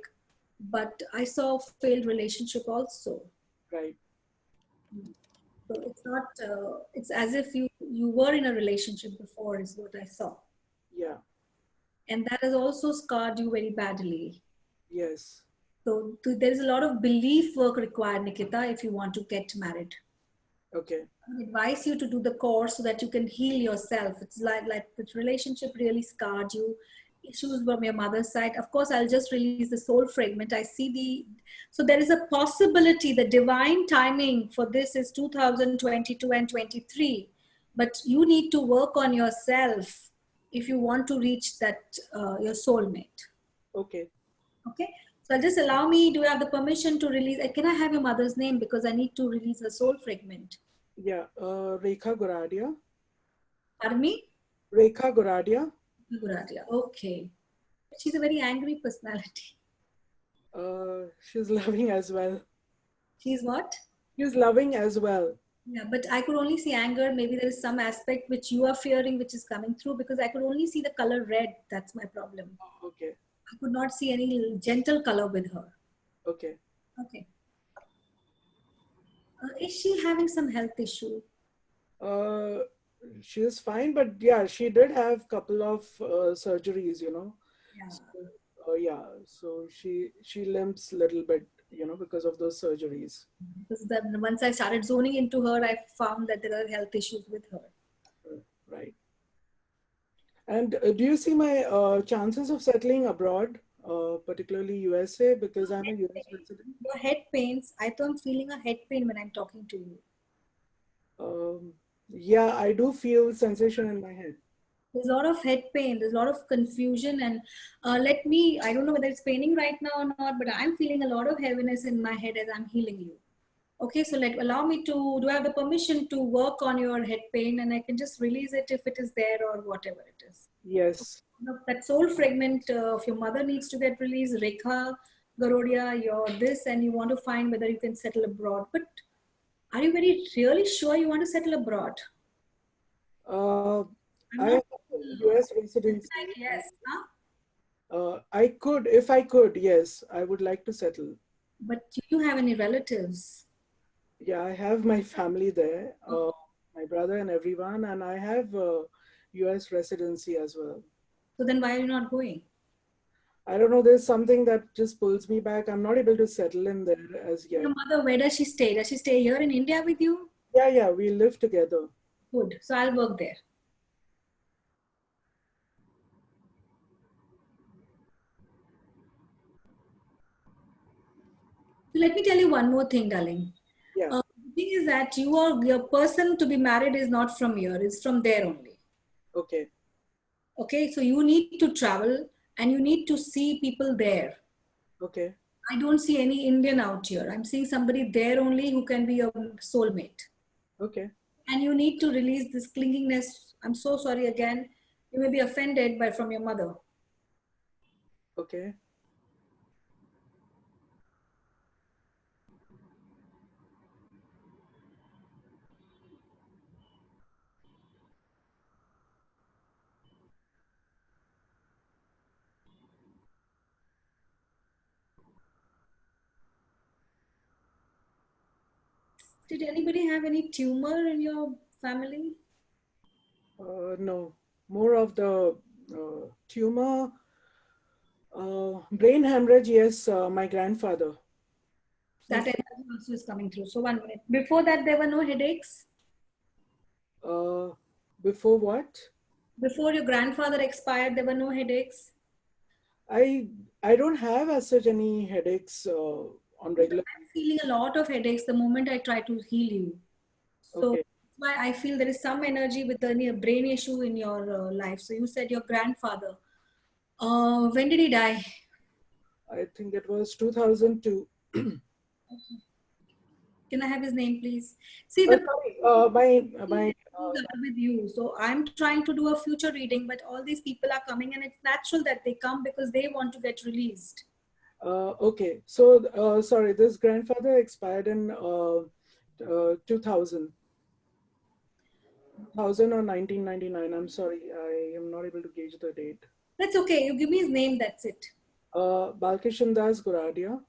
but I saw failed relationship also. Right. So it's not. It's as if you were in a relationship before, is what I saw, Yeah. and that has also scarred you very badly. Yes. So there is a lot of belief work required, Nikita, if you want to get married. Okay. I advise you to do the course so that you can heal yourself. It's like the relationship really scarred you. Issues from your mother's side. Of course, I'll just release the soul fragment. I see so there is a possibility. The divine timing for this is 2022 and 23, but you need to work on yourself if you want to reach that your soulmate. Okay. Okay. So just allow me. Do you have the permission to release? Can I have your mother's name because I need to release a soul fragment? Yeah. Rekha Goradia. Pardon me? Rekha Goradia. Guradia. Okay. She's a very angry personality. She's loving as well. She's what? She's loving as well. Yeah, but I could only see anger. Maybe there is some aspect which you are fearing, which is coming through because I could only see the color red. That's my problem. Okay. I could not see any gentle color with her. Okay. Okay. Is she having some health issue? Uh, she is fine, but yeah, she did have couple of surgeries, Yeah. So, yeah, so she limps little bit, because of those surgeries. Because once I started zoning into her, I found that there are health issues with her. Right. And do you see my chances of settling abroad, particularly USA, because I'm a US resident? Your head pains. I thought I'm feeling a head pain when I'm talking to you. Um, yeah, I do feel sensation in my head. There's a lot of head pain. There's a lot of confusion. And I don't know whether it's paining right now or not, but I'm feeling a lot of heaviness in my head as I'm healing you. Okay, so allow me to, do I have the permission to work on your head pain and I can just release it if it is there or whatever it is? Yes. That soul fragment of your mother needs to get released, Rekha, Garodia, you're this, and you want to find whether you can settle abroad. But are you really sure you want to settle abroad? Uh, I'm I not. have a US It's residency. like, yes, huh? I could, if I could, yes, I would like to settle. But do you have any relatives? Yeah, I have my family there, my brother and everyone, and I have US residency as well. So then why are you not going? I don't know, there's something that just pulls me back. I'm not able to settle in there as Your yet. mother, where does she stay? Does she stay here in India with you? Yeah, yeah, we live together. Good. So I'll work there. So let me tell you one more thing, darling. Yeah, The thing is that your person to be married is not from here, it's from there only. okay, Okay, so you need to travel and you need to see people there. okay, I don't see any Indian out here. I'm seeing somebody there only who can be your soulmate. okay, And you need to release this clinginess. I'm so sorry again. You may be offended by from your mother. okay. Did anybody have any tumor in your family? No, more of the tumor, brain hemorrhage, yes, my grandfather. That He's, energy also is coming through. So 1 minute. Before that, there were no headaches. uh, before what? Before your grandfather expired, there were no headaches. I I don't have as such any headaches on regular. I'm feeling a lot of headaches the moment I try to heal you. So Okay, that's why I feel there is some energy with the brain issue in your life. So you said your grandfather. When did he die? I think it was 2002. Can I have his name, please? See, the Sorry, my with you. So I'm trying to do a future reading, but all these people are coming, and it's natural that they come because they want to get released. okay. So sorry, this grandfather expired in 2000, or 1999. I'm sorry, I am not able to gauge the date. That's okay. You give me his name. That's it. Balkishan Das Goradia,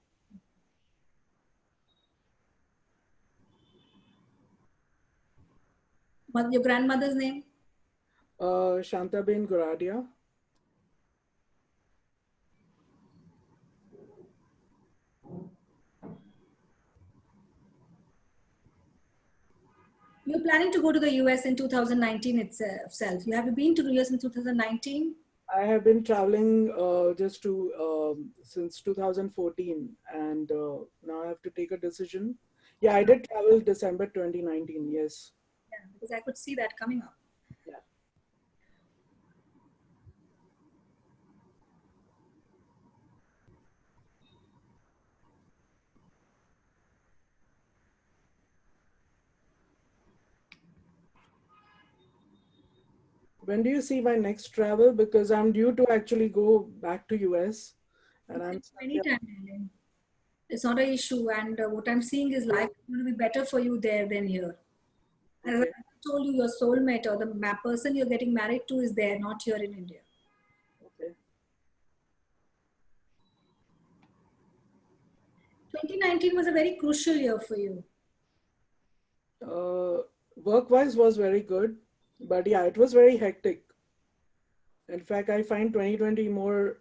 Your grandmother's name. Shantaben Goradia. You're planning to go to the US in 2019 itself. You have been to the US in 2019? I have been traveling just to since 2014, and now I have to take a decision. Yeah, I did travel December 2019. Yes. Yeah, because I could see that coming up. Yeah. When do you see my next travel? Because I'm due to actually go back to US, and I'm stuck Anytime, darling. It's not an issue. And what I'm seeing is life will be better for you there than here. As I Okay. told you, your soulmate or the person you're getting married to is there, not here in India. Okay. 2019 was a very crucial year for you. Work-wise was very good, but yeah, it was very hectic. In fact, I find 2020 more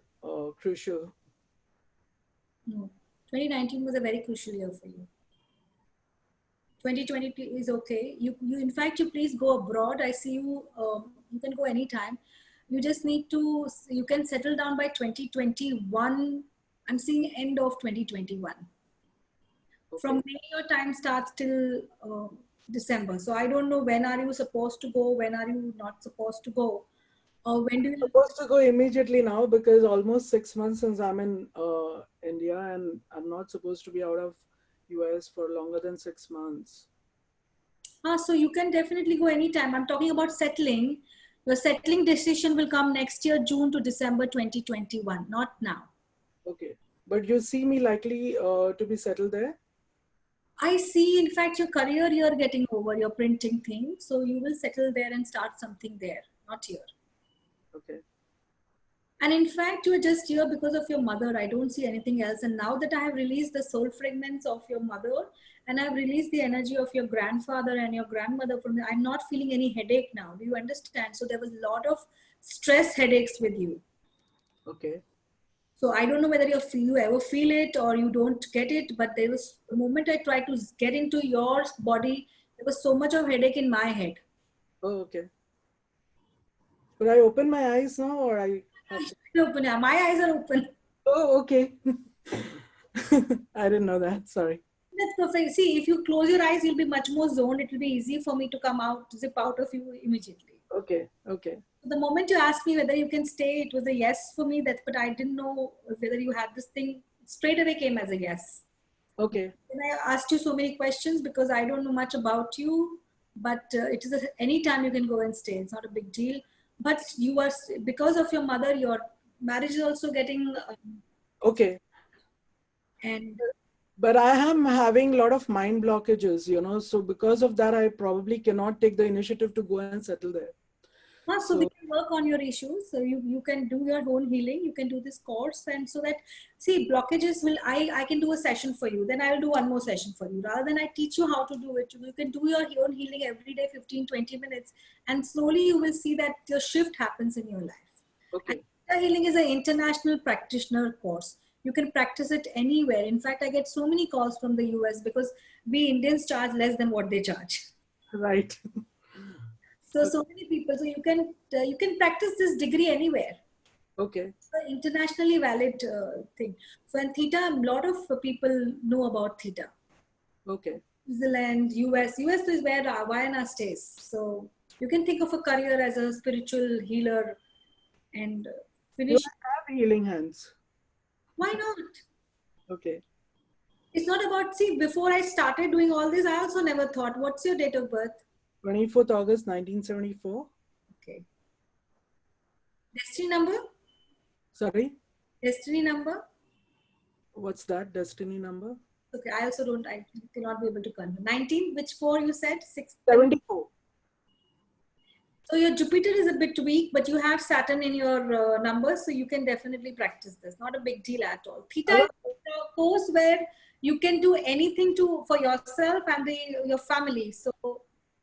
crucial. No, 2019 was a very crucial year for you. 2020 is okay. You in fact, you please go abroad. I see you. You can go anytime. You just need to. You can settle down by 2021. I'm seeing end of 2021. From Okay. May your time starts till December. So I don't know when are you supposed to go, when are you not supposed to go, or when do you? Supposed to go immediately now because almost 6 months since I'm in India, and I'm not supposed to be out of US for longer than 6 months. So you can definitely go anytime. I'm talking about settling. Your settling decision will come next year, June to December 2021, not now. Okay. But you see me likely to be settled there? I see, in fact, your career you're getting over, your printing thing. So you will settle there and start something there, not here. Okay. And in fact, you are just here because of your mother. I don't see anything else. And now that I have released the soul fragments of your mother and I've released the energy of your grandfather and your grandmother from I'm not feeling any headache now. Do you understand? So there was a lot of stress headaches with you. Okay. So I don't know whether you ever feel it or you don't get it, but there was the moment I tried to get into your body, there was so much of headache in my head. Oh, okay. Could I open my eyes now, or I have to? Open, yeah, my eyes are open. Oh, okay. I didn't know that. Sorry. That's perfect. See, if you close your eyes, you'll be much more zoned. It will be easy for me to come out, zip out of you immediately. Okay. Okay. The moment you asked me whether you can stay, it was a yes for me. But I didn't know whether you had this thing. Straight away came as a yes. Okay. And I asked you so many questions because I don't know much about you. But it is any time you can go and stay. It's not a big deal. But you are because of your mother, your marriage is also getting Okay. and. But I am having a lot of mind blockages, so because of that, I probably cannot take the initiative to go and settle there. So we So, can work on your issues. So you can do your own healing. You can do this course. And so that, see, blockages I can do a session for you. Then I'll do one more session for you. Rather than I teach you how to do it, you can do your own healing every day, 15, 20 minutes. And slowly you will see that your shift happens in your life. And okay. Theta healing is an international practitioner course. You can practice it anywhere. In fact, I get so many calls from the US because we Indians charge less than what they charge. Right. So many people. So you can practice this degree anywhere. Okay. It's an internationally valid thing. So and Theta, a lot of people know about Theta. Okay. New Zealand, US. US is where Vayana stays. So you can think of a career as a spiritual healer and Do finish. I have healing hands? Why not? Okay. It's not about, see, before I started doing all this, I also never thought, what's your date of birth? 24th August 1974. Okay. Destiny number? Sorry. Destiny number? What's that? Destiny number? Okay, I cannot be able to confirm. 19, which 4 you said? 6, 7. 74. So your Jupiter is a bit weak, but you have Saturn in your numbers, so you can definitely practice this. Not a big deal at all. Theta I is was, a course where you can do anything for yourself and your family. So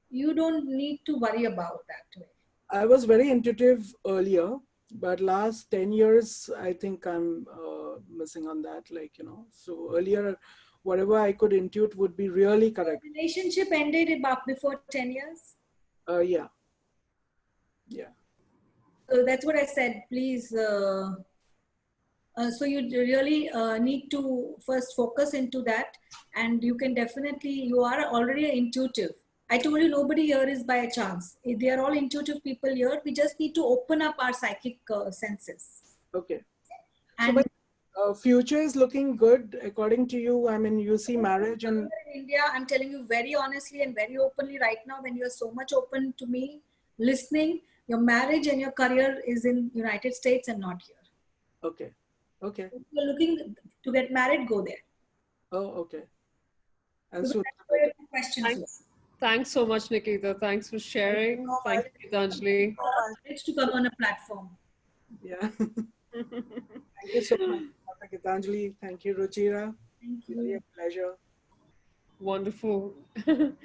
you don't need to worry about that way. I was very intuitive earlier, but last 10 years, I think I'm missing on that. So earlier, whatever I could intuit would be really correct. Relationship ended about before 10 years. Yeah. Yeah. So that's what I said. Please. So you really need to first focus into that, and you can definitely, you are already intuitive. I told you nobody here is by a chance. They are all intuitive people here. We just need to open up our psychic senses. Okay. So And my future is looking good according to you. I mean, you see marriage and in India, I'm telling you very honestly and very openly right now, when you are so much open to me, listening, Your marriage and your career is in United States and not here. Okay. Okay. If you're looking to get married, go there. Oh, okay. And So so, that's where the questions were. Thanks so much, Nikita. Thanks for sharing. Thank you, Geetanjali. It's to come on a platform. yeah. Thank you so much, Dr. Geetanjali. Thank you, Ruchira. Thank Really you. a pleasure. Wonderful to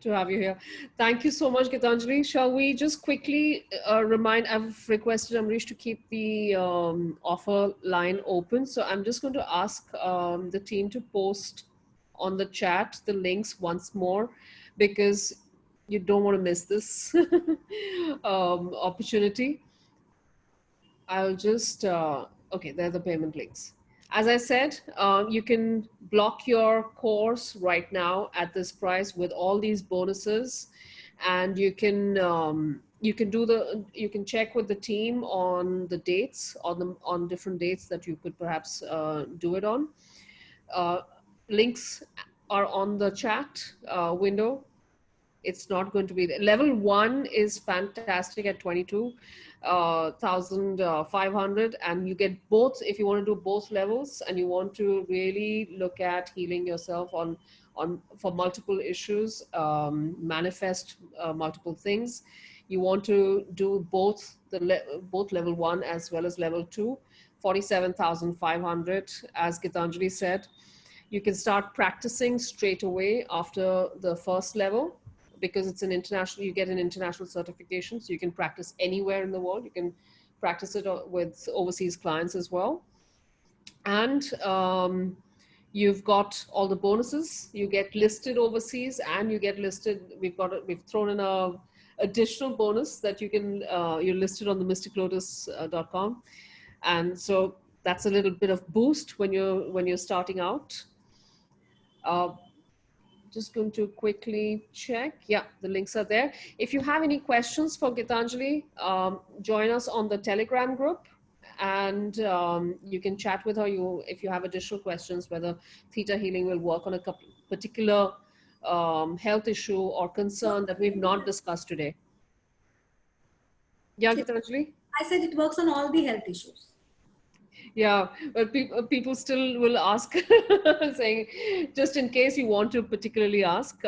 have you here. Thank you so much, Geetanjali. Shall we just quickly remind, I've requested Amrish to keep the offer line open. So I'm just going to ask the team to post on the chat the links once more, because you don't want to miss this opportunity. I'll just, okay, there are the payment links. As I said, you can block your course right now at this price with all these bonuses, and you can do the, you can check with the team on the dates, on different dates that you could perhaps do it on. Uh, Links are on the chat window. It's not going to be level 1 is fantastic at 22,500, and you get both if you want to do both levels and you want to really look at healing yourself on for multiple issues, manifest multiple things. You want to do both both level 1 as well as level 2, 47,500. As Gitanjali said, you can start practicing straight away after the first level, because it's an international, you get an international certification, so you can practice anywhere in the world. You can practice it with overseas clients as well. And you've got all the bonuses. You get listed overseas and you get listed. We've thrown in a additional bonus that you can, you're listed on the mysticlotus.com. And so that's a little bit of boost when you're starting out. Just going to quickly check. Yeah, the links are there. If you have any questions for Gitanjali, join us on the Telegram group, and you can chat with her. If you have additional questions, whether theta healing will work on a particular health issue or concern that we've not discussed today. Yeah, Gitanjali? I said it works on all the health issues. Yeah, but people still will ask, saying, just in case you want to particularly ask,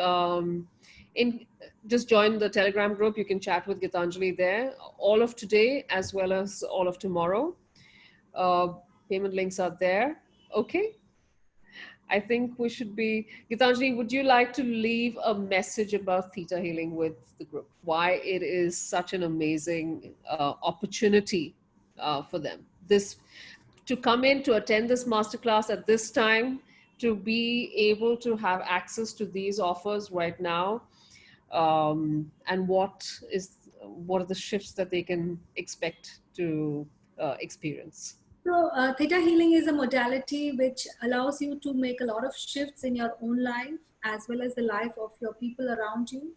just join the Telegram group. You can chat with Gitanjali there, all of today as well as all of tomorrow. Payment links are there. Okay. I think we should be, Gitanjali, would you like to leave a message about theta healing with the group? Why it is such an amazing opportunity for them. To come in to attend this masterclass at this time, to be able to have access to these offers right now, and what are the shifts that they can expect to experience? So theta healing is a modality which allows you to make a lot of shifts in your own life as well as the life of your people around you,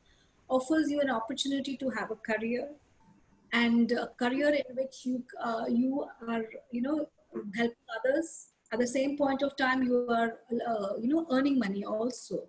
offers you an opportunity to have a career, and a career in which you are helping others. At the same point of time, you are earning money also.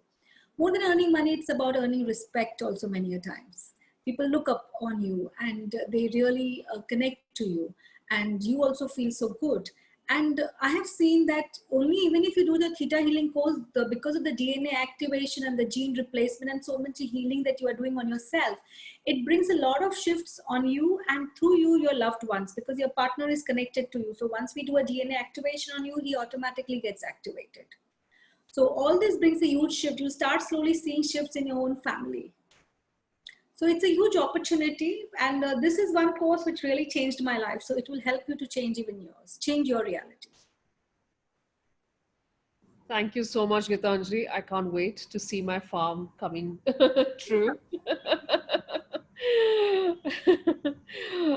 More than earning money, it's about earning respect also. Many a times people look up on you and they really connect to you, and you also feel so good. And I have seen that only even if you do the theta healing course, because of the DNA activation and the gene replacement and so much healing that you are doing on yourself, it brings a lot of shifts on you and through you, your loved ones, because your partner is connected to you. So once we do a DNA activation on you, he automatically gets activated. So all this brings a huge shift. You start slowly seeing shifts in your own family. So it's a huge opportunity, and this is one course which really changed my life. So it will help you to change even yours, change your reality. Thank you so much, Gitanjali. I can't wait to see my farm coming true.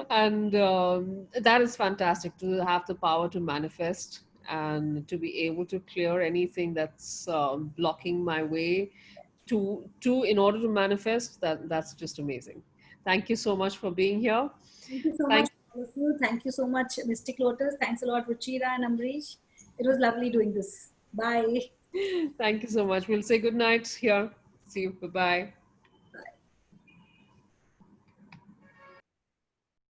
And that is fantastic, to have the power to manifest and to be able to clear anything that's blocking my way to in order to manifest. That's just amazing. Thank you so much for being here. Thank you so much, all of you. Thank you so much, Mystic Lotus. Thanks a lot, Ruchira and Amrish. It was lovely doing this. Bye. Thank you so much. We'll say good night here. See you. Bye-bye.